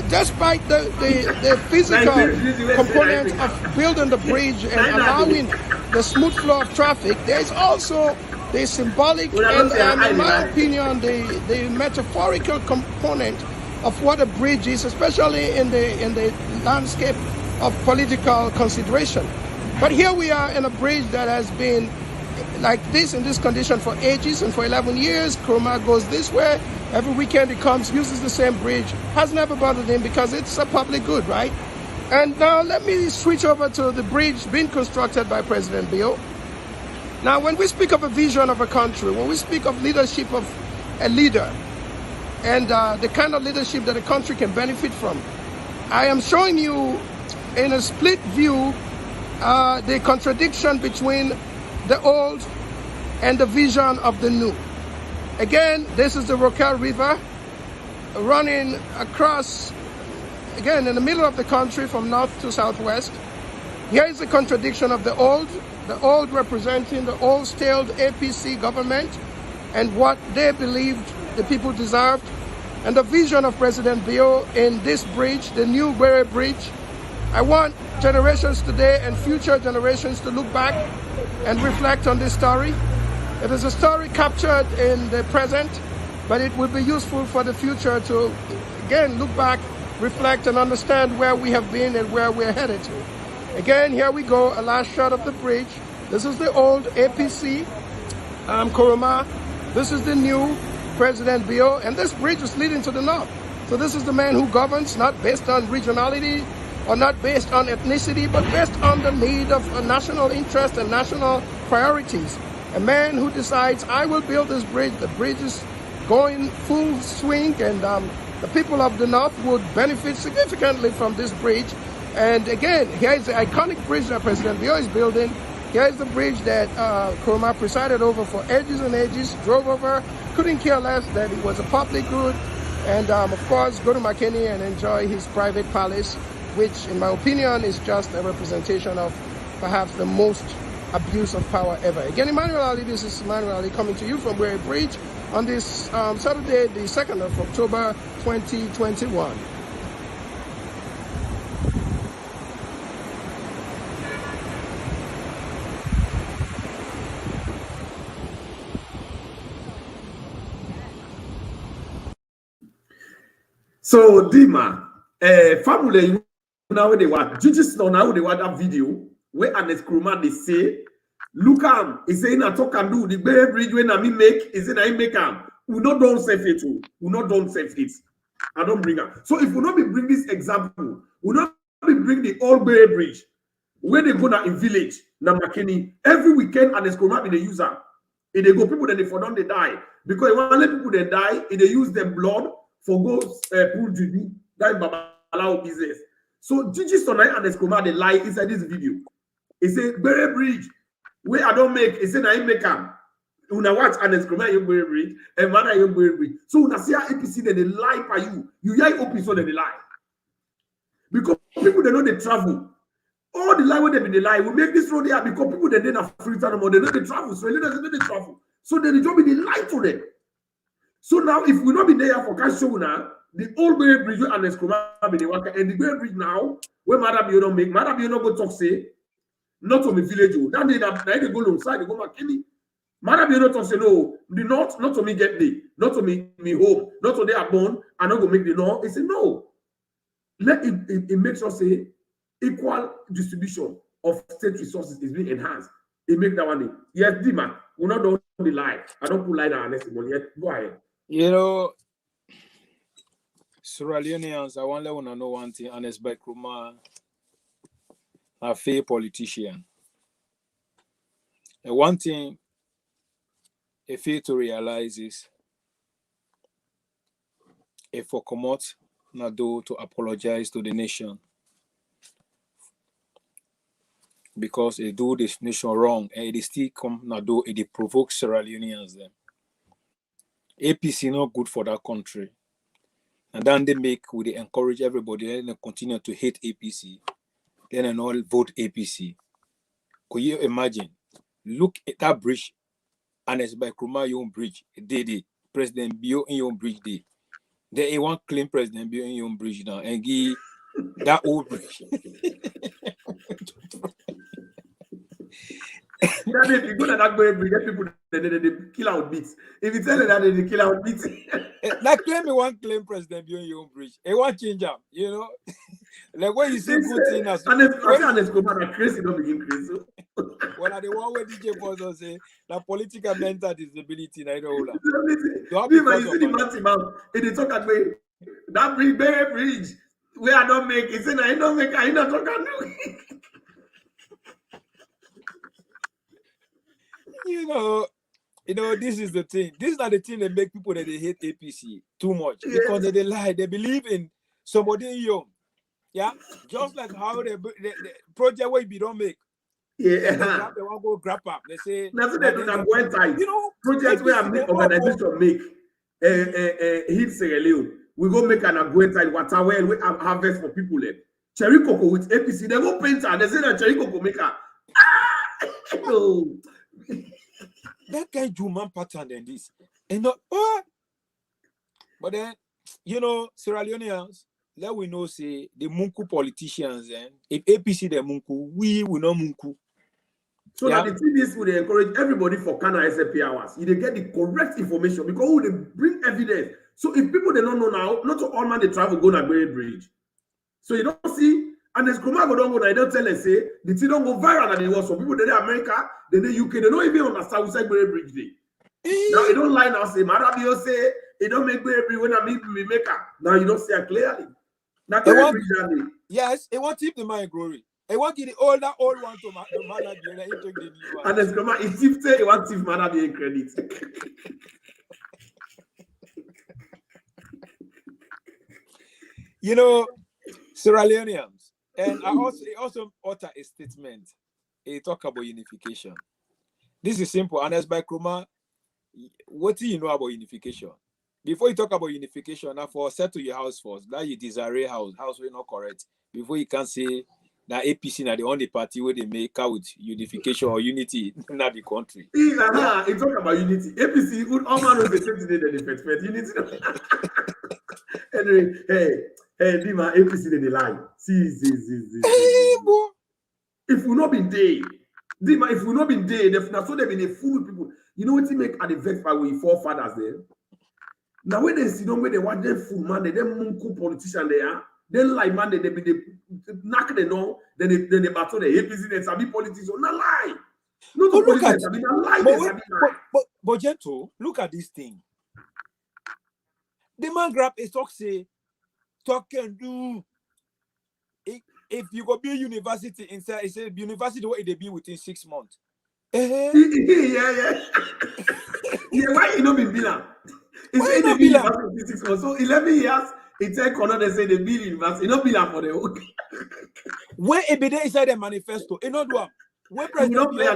despite the physical component of building the bridge and allowing the smooth flow of traffic, there is also the symbolic and in my opinion, the metaphorical component of what a bridge is, especially in the landscape of political consideration. But here we are in a bridge that has been like this in this condition for ages, and for 11 years, Kroma goes this way. Every weekend he comes, uses the same bridge. Has never bothered him because it's a public good, right? And now let me switch over to the bridge being constructed by President Bio. Now, when we speak of a vision of a country, when we speak of leadership of a leader, and the kind of leadership that a country can benefit from, I am showing you in a split view the contradiction between the old and the vision of the new. Again, this is the Rokel River running across, again, in the middle of the country from north to southwest. Here is the contradiction of the old representing the old stale APC government and what they believed the people deserved, and the vision of President Bio in this bridge, the new Bere Bridge. I want generations today and future generations to look back and reflect on this story. It is a story captured in the present, but it will be useful for the future to, again, look back reflect and understand where we have been and where we're headed to. Again, here we go, a last shot of the bridge. This is the old APC, Kuruma. This is the new President Bio, and this bridge is leading to the north. So this is the man who governs, not based on regionality or not based on ethnicity, but based on the need of a national interest and national priorities. A man who decides, I will build this bridge. The bridge is going full swing, and the people of the north would benefit significantly from this bridge. And again, here is the iconic bridge that President Bio is building. Here is the bridge that Kuruma presided over for ages and ages, drove over, couldn't care less that it was a public good, and of course go to McKinney and enjoy his private palace, which in my opinion is just a representation of perhaps the most abuse of power ever. Again, Emmanuel Ali, this is Emmanuel Ali coming to you from Weary Bridge on this Saturday, the 2nd of October, 2021. So Dima, family now they want judges now they want that video where an Kuruma they say, look he say na talk and do the Bay Bridge when I make is it I make we not don't save it too. We not don't save it. I don't bring her. So if we not be bring this example, we not be bring the old Bay Bridge where they go now in village na McKinney every weekend and Kuruma be the user. If they go people that they for don't they die because when let people they die, if they use their blood for go pull Judy, that Babalawo business. So Gigi Sonai and Escoma they lie inside this video. He say Berry Bridge where I don't make. He say na him make am. Una watch and Escoma you Berry Bridge and man you Berry Bridge. So una see how APC they lie for you. You hear OP so they lie because people they know they travel. All the lie where they be the lie. We make this road here because people they don't have free time or they know they travel. So they know they travel. So they job be the lie to them. So now, if we not be there for cash show now, the old Bay Bridge and Escoma be the worker, and the Bay Bridge now, where Madam you don't make, Madam you not go talk say, not to me village. Now they go outside, they go McKinney. Madam you not talk say no, the north, not to me get the, not to me hope, not to they are born, and not go make the north. He say no. Let it makes us say equal distribution of state resources is being enhanced. It make that one. Yes, Dima, we not don't the lie. I don't put lie down unless yet. Go ahead. You know, Sierra Leoneans, I want to know one thing, and it's by Kuruma, a fair politician. And one thing, a fair to realize is, if for come out, Nado to apologize to the nation, because they do this nation wrong, and they still come Nado, and they provoke Sierra Leoneans then. APC not good for that country, and then they encourage everybody and they continue to hate APC, then they all vote APC. Could you imagine? Look at that bridge, and it's by Kuruma your own bridge. They President Bio in your own bridge. They want claim President Bio in your own bridge now and give that old bridge. That if you go to that Bay Bridge, get people they kill out beats. If you tell them that they kill out beats, like claim you want claim President Bio in your own bridge. It won't change up, you know. Like when you see good thing as and it's crazy, don't begin crazy. When I the one where DJ also say that political mental disability, I know that. You see the massive amount. If they talk about that Bay Bridge, where I don't make it, I don't make I not talk about. You know, this is the thing. These are the thing that make people that they hate APC too much because they lie. They believe in somebody young. Yeah, just like how the project where you don't make. Yeah, they want to go grab up. They say that's they do that one time. You know, projects where I make organization make hit Sierra Leone. We go make an agwenta water well we have harvest for people there. Cherry cocoa with APC. They go painter. They say that cherry cocoa maker. No. That guy do man pattern than this. And but then, you know, Sierra Leoneans, let we know say the Munku politicians and if APC the Munku, we will not Munku. So that the thing is, would encourage everybody for Kana Slpp Hours. You get the correct information because they bring evidence So if people they don't know now, not all man they travel go to Great Bridge. So you don't see, and as Nkrumah go don't go, they don't tell us say the thing don't go viral and they was some people they America, they UK, they don't even understand who say Great Bridge day. Now you don't lie now say Marabio say it don't make Great Bridge when I meet me maker. Now you don't see it clearly. Now Great Bridge that day. Yes, it won't keep the man glory. It won't give the old one to Manabi and he take the new one. And as Nkrumah, if Tiff say he want Tiff Manabi in credit. You know, Sierra Leoneans, and I also utter a statement. He talk about unification. This is simple. And as by Nkrumah, what do you know about unification? Before you talk about unification, now for settle your house first. That you desire house will not correct. Before you can say that APC are the only party where they make out unification or unity in the country. He talk about unity. APC would all man the same today than the unity. Anyway, hey, Dima, APC they lie. See. If we not been there, Dima, if we not been there, so they've been a fool people. You know what they make at the vex by we forefathers there? Now when they see them where they want them fool man, they them munku politician they are. Then like man, they knock the door, then they battle the APC, they sabi politics. Not lie. No, look at lie. But Gentle, look at this thing. The man grab a talk say, talk and do. If you go build university inside, it's a university where they be within 6 months. Yeah. Yeah, why you not been build? Why not build? So 11 years, it take another say they build university. Not build for the own. Where it be there inside the manifesto? It not do. Where President be there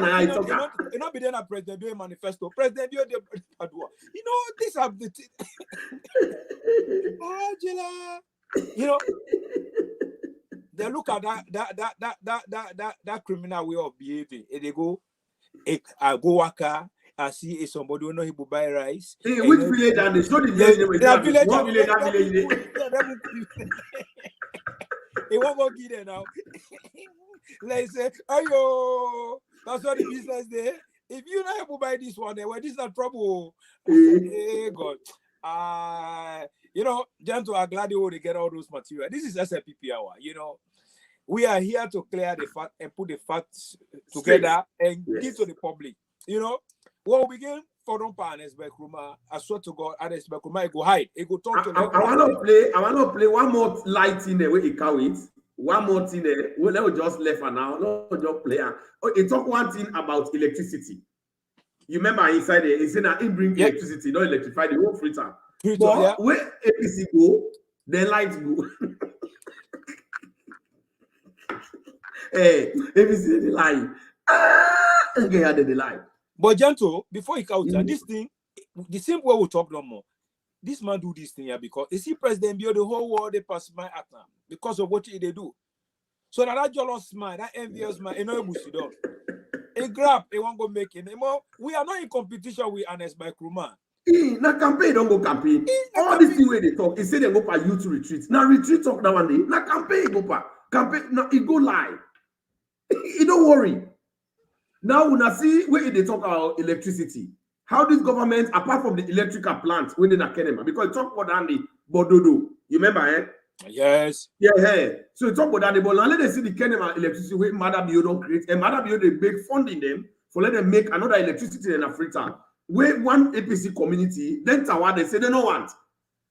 a President do a manifesto. President do you know these are the Angela. You know, they look at that criminal way of behaving. And they go, I go waka. I see somebody who know he will buy rice. Hey, which village and they show the village? That village. He won't go get there now. Like say, ayo, that's what the business there. If you not able to buy this one, well, this is not trouble. Hey God. You know, Gentle are glad you will get all those material. This is SLPP Hour. You know, we are here to clear the fact and put the facts together and give to the public. You know, we'll begin for SLpp Nkrumah. I swear to God, SLpp Nkrumah go hide. It go talk to them. I want to play one more light in there where he can it. One more thing there. Well, let me just left for now. No, just play. He talk one thing about electricity. You remember inside there, he said that he bring electricity, not electrify the whole freezer. But where APC go, the lights go. Hey, APC the lie. Okay, the lie. But Gentle, before he counts, this thing, the same way we talk no more. This man do this thing here because you see President Bio, the whole world they pass my at now because of what they do. So that jealous man, that envious man, you know, a grab, they won't go make it anymore. We are not in competition with SLpp Nkrumah. Now campaign don't go campaign. All this thing where they talk, he say they go for youth retreat. Now retreat talk that one day. Now campaign go for campaign. Now it go live. You don't worry. Now when I see where they talk about electricity, how this government, apart from the electrical plant, when they not Kenema, because talk about Andy Bododo. You remember, eh? Yes. Yeah. So you talk about that, but now let them see the Kenema electricity where Mother Bio don't create, and Mother Bio they make funding them for let them make another electricity in Africa. Where one APC community, then Tawa, they say they don't want.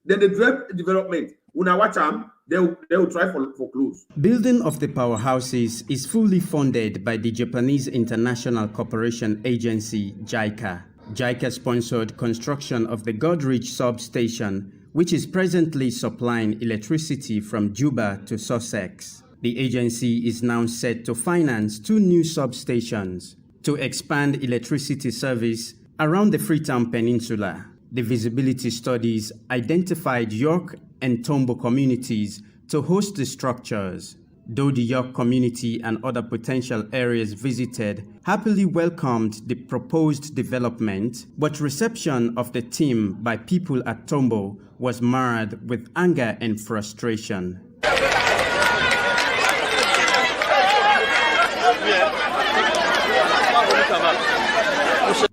Then they drive development. When I watch them, they will try for close. Building of the powerhouses is fully funded by the Japanese International Cooperation Agency, JICA. JICA-sponsored construction of the Godrich substation, which is presently supplying electricity from Juba to Sussex. The agency is now set to finance 2 new substations to expand electricity service around the Freetown Peninsula. The visibility studies identified York and Tombo communities to host the structures. Though the York community and other potential areas visited happily welcomed the proposed development, but reception of the team by people at Tombo was marred with anger and frustration.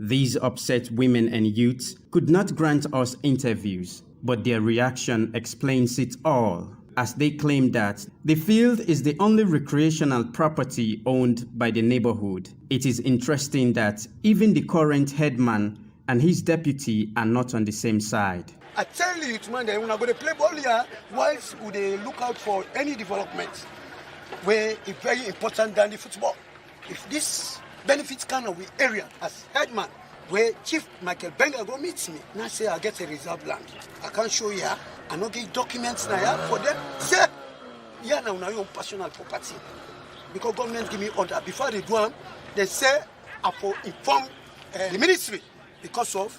These upset women and youths could not grant us interviews. But their reaction explains it all, as they claim that the field is the only recreational property owned by the neighborhood. It is interesting that even the current headman and his deputy are not on the same side. I tell you, man, when I go to play ball here, whilst would they look out for any development where it's very important than the football. If this benefits kind of the area as headman, where Chief Michael Benga go meets me, now say I get a reserve land. I can't show you, I don't get documents now for them. Say, yeah, now your personal property. Because government give me order. Before they do them, they say I for inform the ministry because of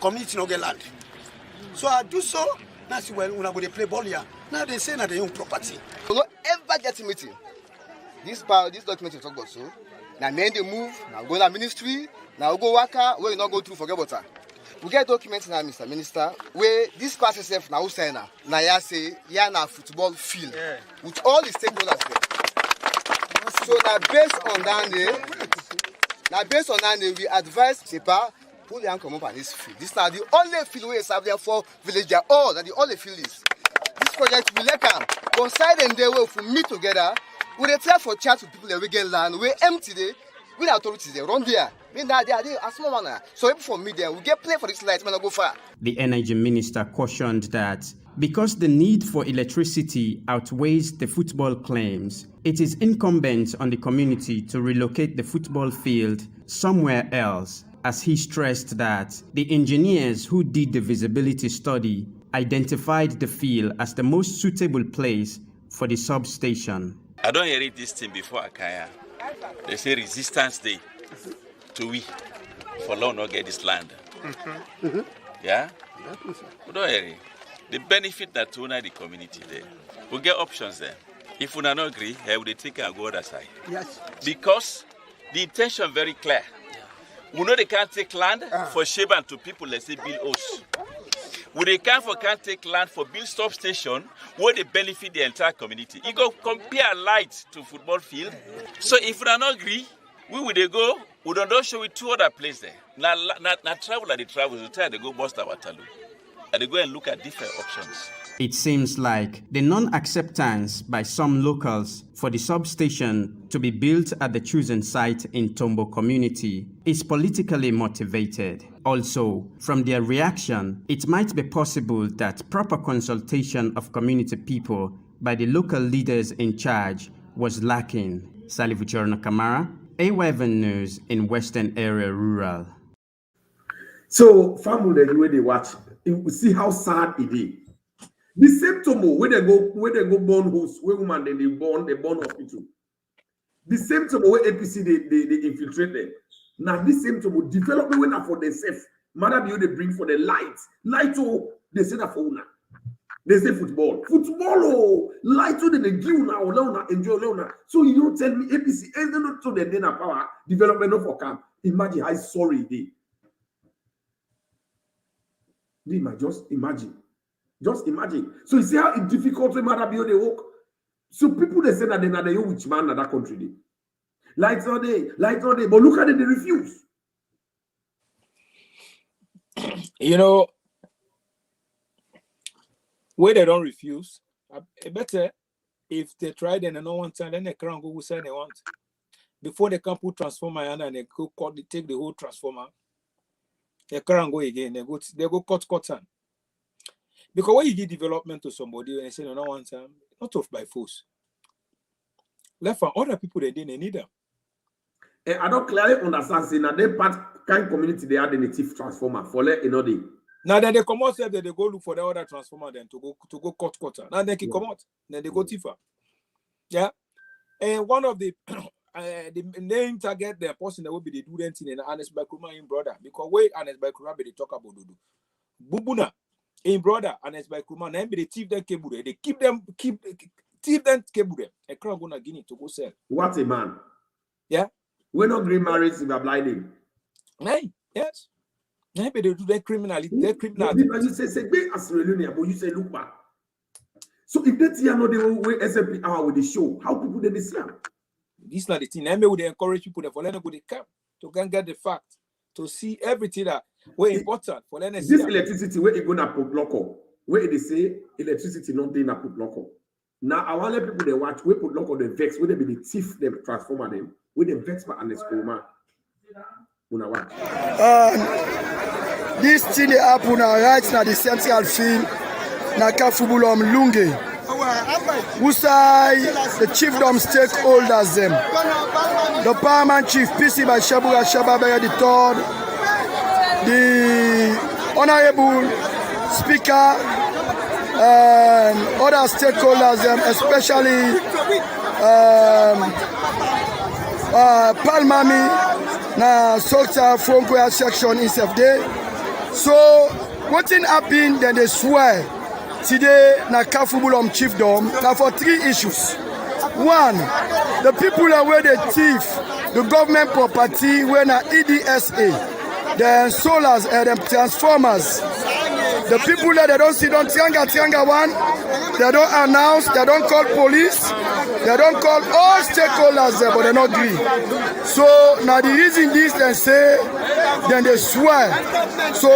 community no get land. So I do so. Now see when I go to play ball here. Now they say that they own property. So don't ever get a meeting. This document you talk about so. Now men they move. Now go to the ministry. Now go waka. Where you not go through forget about that. We get documents now, Mr. Minister. Where this part itself now say now. Now ya say ya na football field with all the stakeholders there. So now based on that, we advise Slpp pull the come up on this field. This is now the only field where serve there for village. They are all that the only field is. This project will let come. Coincide and they will meet together. We try for chat with people that we get land. We empty there. With authorities they run there. Mean that they are a small one. So for media, we get play for this light, man, go far. The energy minister cautioned that because the need for electricity outweighs the football claims, it is incumbent on the community to relocate the football field somewhere else, as he stressed that the engineers who did the visibility study identified the field as the most suitable place for the substation. I don't hear this thing before Akaya. They say resistance day to we for long not get this land. Yeah? We don't hear it. The benefit that to the community there. We get options there. If we don't agree, we will take and go other side. Yes. Because the intention very clear. We know they can't take land for Sheban to people, let's say, build house. We can't take land for build substation where they benefit the entire community. You go compare light to football field. So if we don't agree, we go, we don't show it two other places there. Now travel at the travels, we try to go bust our talu. And they go and look at different options. It seems like the non-acceptance by some locals for the substation to be built at the chosen site in Tombo community is politically motivated. Also, from their reaction, it might be possible that proper consultation of community people by the local leaders in charge was lacking. Salifu Chorno Kamara, AY7 News in Western Area Rural. So, family, the way they watch, you see how sad it is. The same Tombo where they go born house, where woman they born hospital. The same Tombo where APC they infiltrate them. Now this same Tombo develop the winner for themselves. Matter they bring for the light. Light they say that for una. They say football. Football light they give now learn enjoy learn. So you don't tell me APC and they not to the dinner power development of for camp. Imagine how sorry they. Just imagine. Just imagine. So you see how it's difficult to matter beyond the work. So people they say that they're not the which man in that country. They. Lights all day. But look at it, they refuse. You know, where they don't refuse, better if they try then no one time, then they can't go say they want. Before they can put transformer and they go they take the whole transformer. They can't go again. They go cut. Because when you give development to somebody and they say no one time, not off by force. Left for other people they didn't need them. I don't clearly understand saying that they part kind community they had the native transformer for let another day. Now then they come out say that they go look for the other transformer then to go cut. Now they can come out. Then they go tifa. Yeah. And one of the the main target the person that will be the doing thing in Anes Bakruma in brother. Because way Anes Bakruma they talk about Dudu. Bubuna in brother Anes Bakruma, then be the thief them cable. They keep thief them cable. A crown gonna Guinea to go sell. What a man. Yeah. We're not green marriage if we're blinding. Hey, yes. Maybe they do their criminality. Their criminality. You say be as relunia, but you say look back. So if that year no the way Slpp Hour with the show, how people they see them? This is not the thing. Maybe would encourage people to let them go to camp to go and get the fact to see everything that were important for them. This electricity where it gonna put local. where they say electricity not dey na put local. Now I want let people they watch we put local the vex where they be the thief them transformer them with the vex but and the schoolman. Una watch. This thing they happen right now the central field na Kafubulom Lunge. Usai the chiefdom stakeholders them. The paramount chief PC by Shabura Shababaya the third, the honorable speaker and other stakeholders them, especially Palmami na Sokta Fonkoya section in Sefde. So what happened then they swear today na Kafubulom chiefdom now for 3 issues. One, the people are where they thief the government property where na EDSA, the solars and the transformers. The people that they don't see don't Tianga one, they don't announce, they don't call police, they don't call all stakeholders there, but they not agree. So now the reason this they say, then they swear. So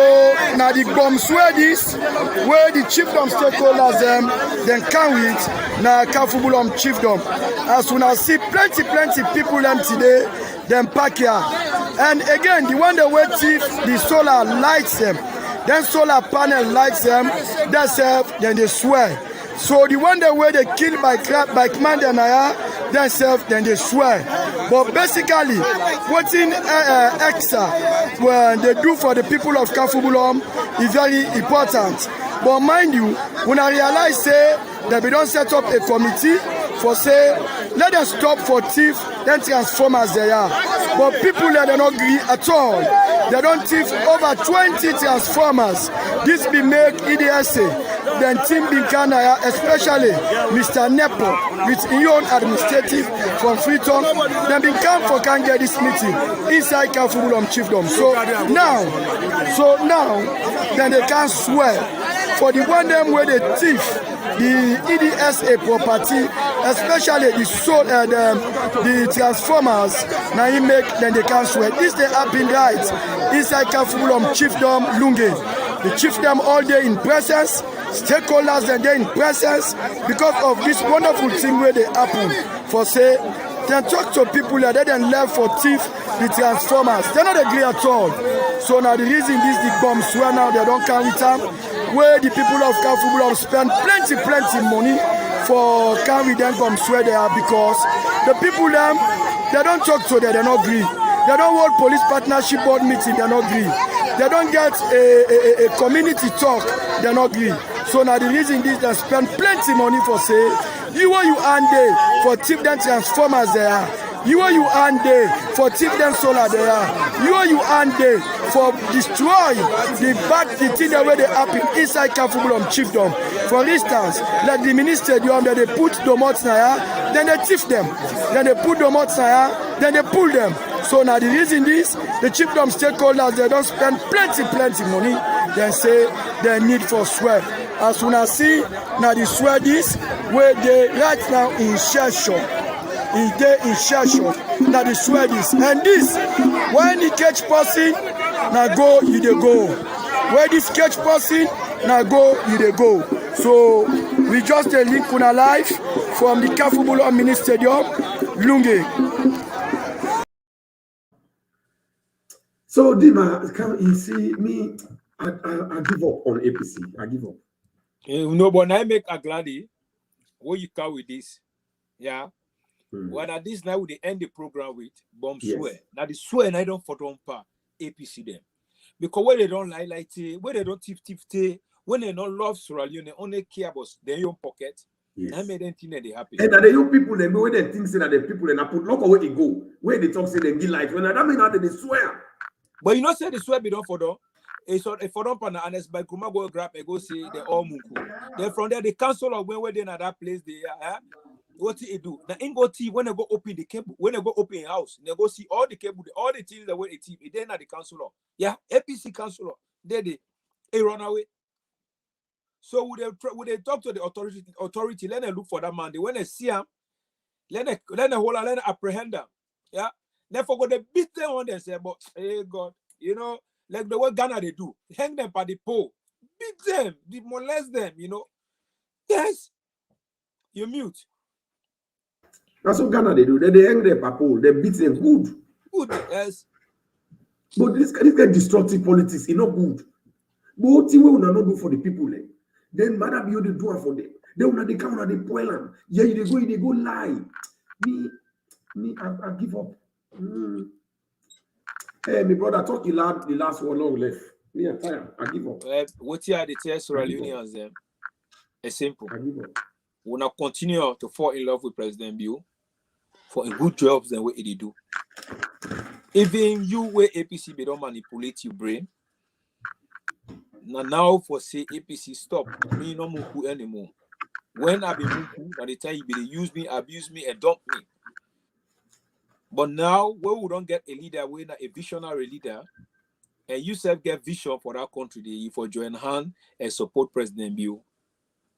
now the bomb swear this, where the chiefdom stakeholders them, then come with now Kafubulom chiefdom. As soon as see plenty people them today, them pack here. And again, the one that will thief the solar lights them. Then solar panel lights them, themselves, then they swear. So the one that where they kill by command and themselves, then they swear. But basically, what in extra when they do for the people of Kafubulom is very important. But mind you, when I realize say that we don't set up a committee for say let them stop for thief, then transformers they are. But people that don't agree at all. They don't thief over 20 transformers. This be make EDSA. Then Team Binkanaya, especially Mr. Nepo, with his own administrative from Freetown, then Binkan for can get this meeting inside Kafubulom chiefdom. So now, then they can swear for the one them where they thief the EDSA property, especially the soul and the transformers. Now he make then they can swear. This they happen right inside Kafubulom chiefdom Lunge. The chiefdom all day in presence, stakeholders and they in presence because of this wonderful thing where they happen. For say, then talk to people that they then left for thief the transformers. They not agree at all. So now the reason this the bombs swear now they don't carry time. Where the people of Kafubulom spend plenty money for carry them come swear they are because the people them they don't talk to them, they don't agree. They don't hold police partnership board meeting, they don't agree. They don't get a community talk, they don't agree. So now the reason this they spend plenty money for say you and they for tip them transformers there. You and they for tip them solar there. You and they for destroy the thing the way they happen inside Kafubulom chiefdom. For instance, like the mini stadium that they put the mots there, then they thief them. Then they put the mots there, then they pull them. So now the reason this, the chiefdom stakeholders they don't spend plenty money, then say they need for swear. As soon as see now the swear this where they right now in session. In session now the swear this. And this when the catch person now go you they go. Where this catch person now go you they go. So we just a link on a live from the Kafubulom mini stadium, Lunge. So Dima, can you see me? I give up on APC. I give up. No, but I make a gladdy. What you can with this? Yeah. Well, at this now we end the program with bomb swear. Now the swear and I don't for don't pa APC them. Because when they don't like when they don't thief, when they don't love Sierra Leone, they only care about their own pocket. Yes. I made them think that they happy. And that the young people them when they think say that the people and I put lock where they go, where they talk say they be like when that mean that they swear. But you know say the swear be done for them. It's a for them and honest by Kuma go grab and go say they all munku. Then from there the council of where they in that place they are. What do you do? Now, in go tea when they go open the cable, when they go open a house, they go see all the cable, all the things that were a team. Then at the councilor, yeah, APC councilor, they run away. So would they talk to the authority? Let them look for that man. They when they see him, let them hold, let them apprehend them. Yeah, therefore go they beat them on them. Say, but hey God, you know, like the way Ghana they do, hang them by the pole, beat them, they molest them, you know. Yes, you mute. That's what Ghana they do. They hang their people, they beat them good. Good, yes. But this kind of destructive politics is not good. But what we will not do for the people, then matter be the do for them. They will not they come and they spoil them. Yeah, they go lie. I give up. Hey, my brother, talk the last one long left. Me, I'm tired. I give up. What you are the Sierra Leoneans them? It's simple. I give up. We now continue to fall in love with President Bill for a good jobs than what they do. Even you where APC they don't manipulate your brain. Now for say APC stop, me no muku anymore. When I be muku, by the time you be they use me, abuse me, and dump me. But now when we don't get a leader, we're not a visionary leader, and you self get vision for that country, they for join hand and support President Bill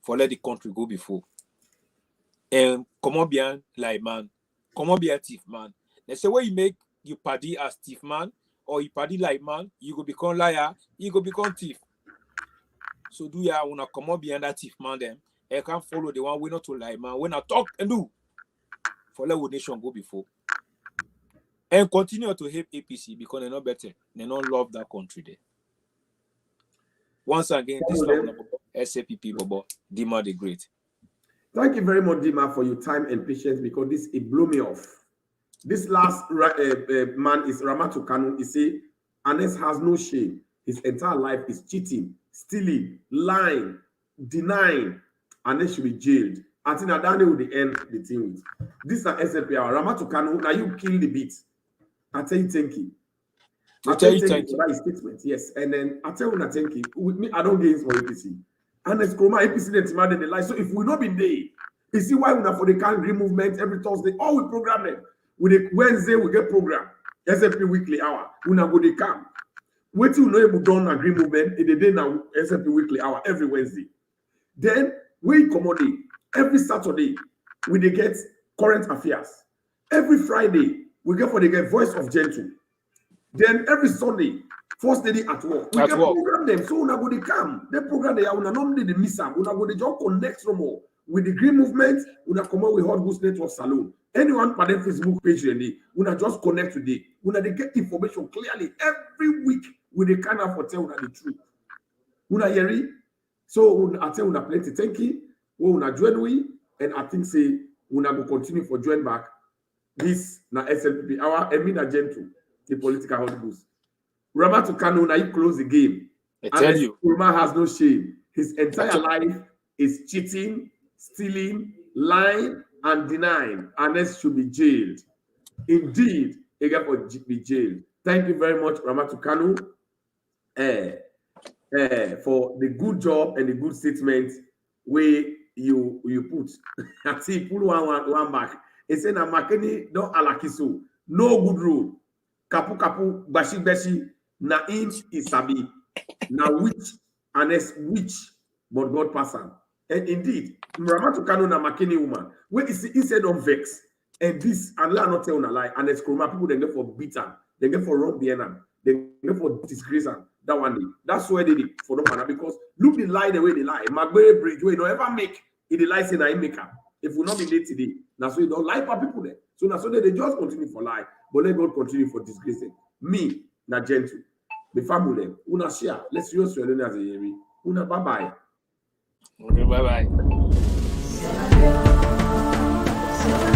for let the country go before. And come on bien like man, come on bien thief man. They say when you make you party as thief man or you party like man, you go become liar, you go become thief. So do ya wanna come on behind that thief man them? I can't follow the one we not to lie man. When I talk and do for let the nation go before. And continue to hate APC because they're not better. They don't love that country there. Once again, this is Slpp Bobo, Dima the Great. Thank you very much, Dima, for your time and patience because this it blew me off. This last man is Ramatu Kanu. He say, Anes has no shame. His entire life is cheating, stealing, lying, denying. Anes should be jailed. I think that will the end the thing with. This is an Slpp Hour. Ramatu Kanu, now you kill the beat. I tell you thank you. I tell you thank you for that statement. Yes, and then I tell you thank you. With me, I don't gain for APC. And it's Chroma APC that demanded the lie. So if we not be there, you see why we not for the country movement every Thursday. All we program them. With the Wednesday we get program. Slpp Weekly Hour. We not go they come. Wait till you know able done agree movement in the day now. Slpp Weekly Hour every Wednesday. Then we accommodate every Saturday. We they get current affairs. Every Friday we get for the get voice of gentle. Then every Sunday, first lady at work. We can program them. So una go they come. They program they are una normally they miss them. Una go they just connect no more with the green movement. Una come out with Hot Goose Network Salon. Anyone on their Facebook page really, una just connect today. Una they get information clearly every week with the kind of tell una the truth. Una hear it? So I tell una plenty thank you. We una join we and I think say una go continue for join back. This na Slpp Hour. Emina Gentle. The political Hot Goose. Ramatu Kanu, now you close the game. I tell you. Kurma has no shame. His entire life is cheating, stealing, lying, and denying. Anes should be jailed. Indeed, he got to be jailed. Thank you very much, Ramatu Kanu, for the good job and the good statement where you put. I see, pull one back. He said, "Na makeni don't alakiso. No good rule. Kapu kapu bashi bashi na in isabi na which Anes which but God person." And indeed, Ramatu Kanu na makeni woman. Where is he said on vex and this and let not tell a lie. Anes Kroma people they get for bitter, they get for wrong behind, they get for disgrace. That one day. That's why they did for no matter because look the lie the way they lie. Magbere bridge where you don't ever make it the lie say na make up. If we not be there today, now so you don't lie for people there. So now so they just continue for lie, but let God continue for disgracing. Me, na gentle. The family, una share. Let's use your as a yeri. Una bye bye. Okay, bye bye.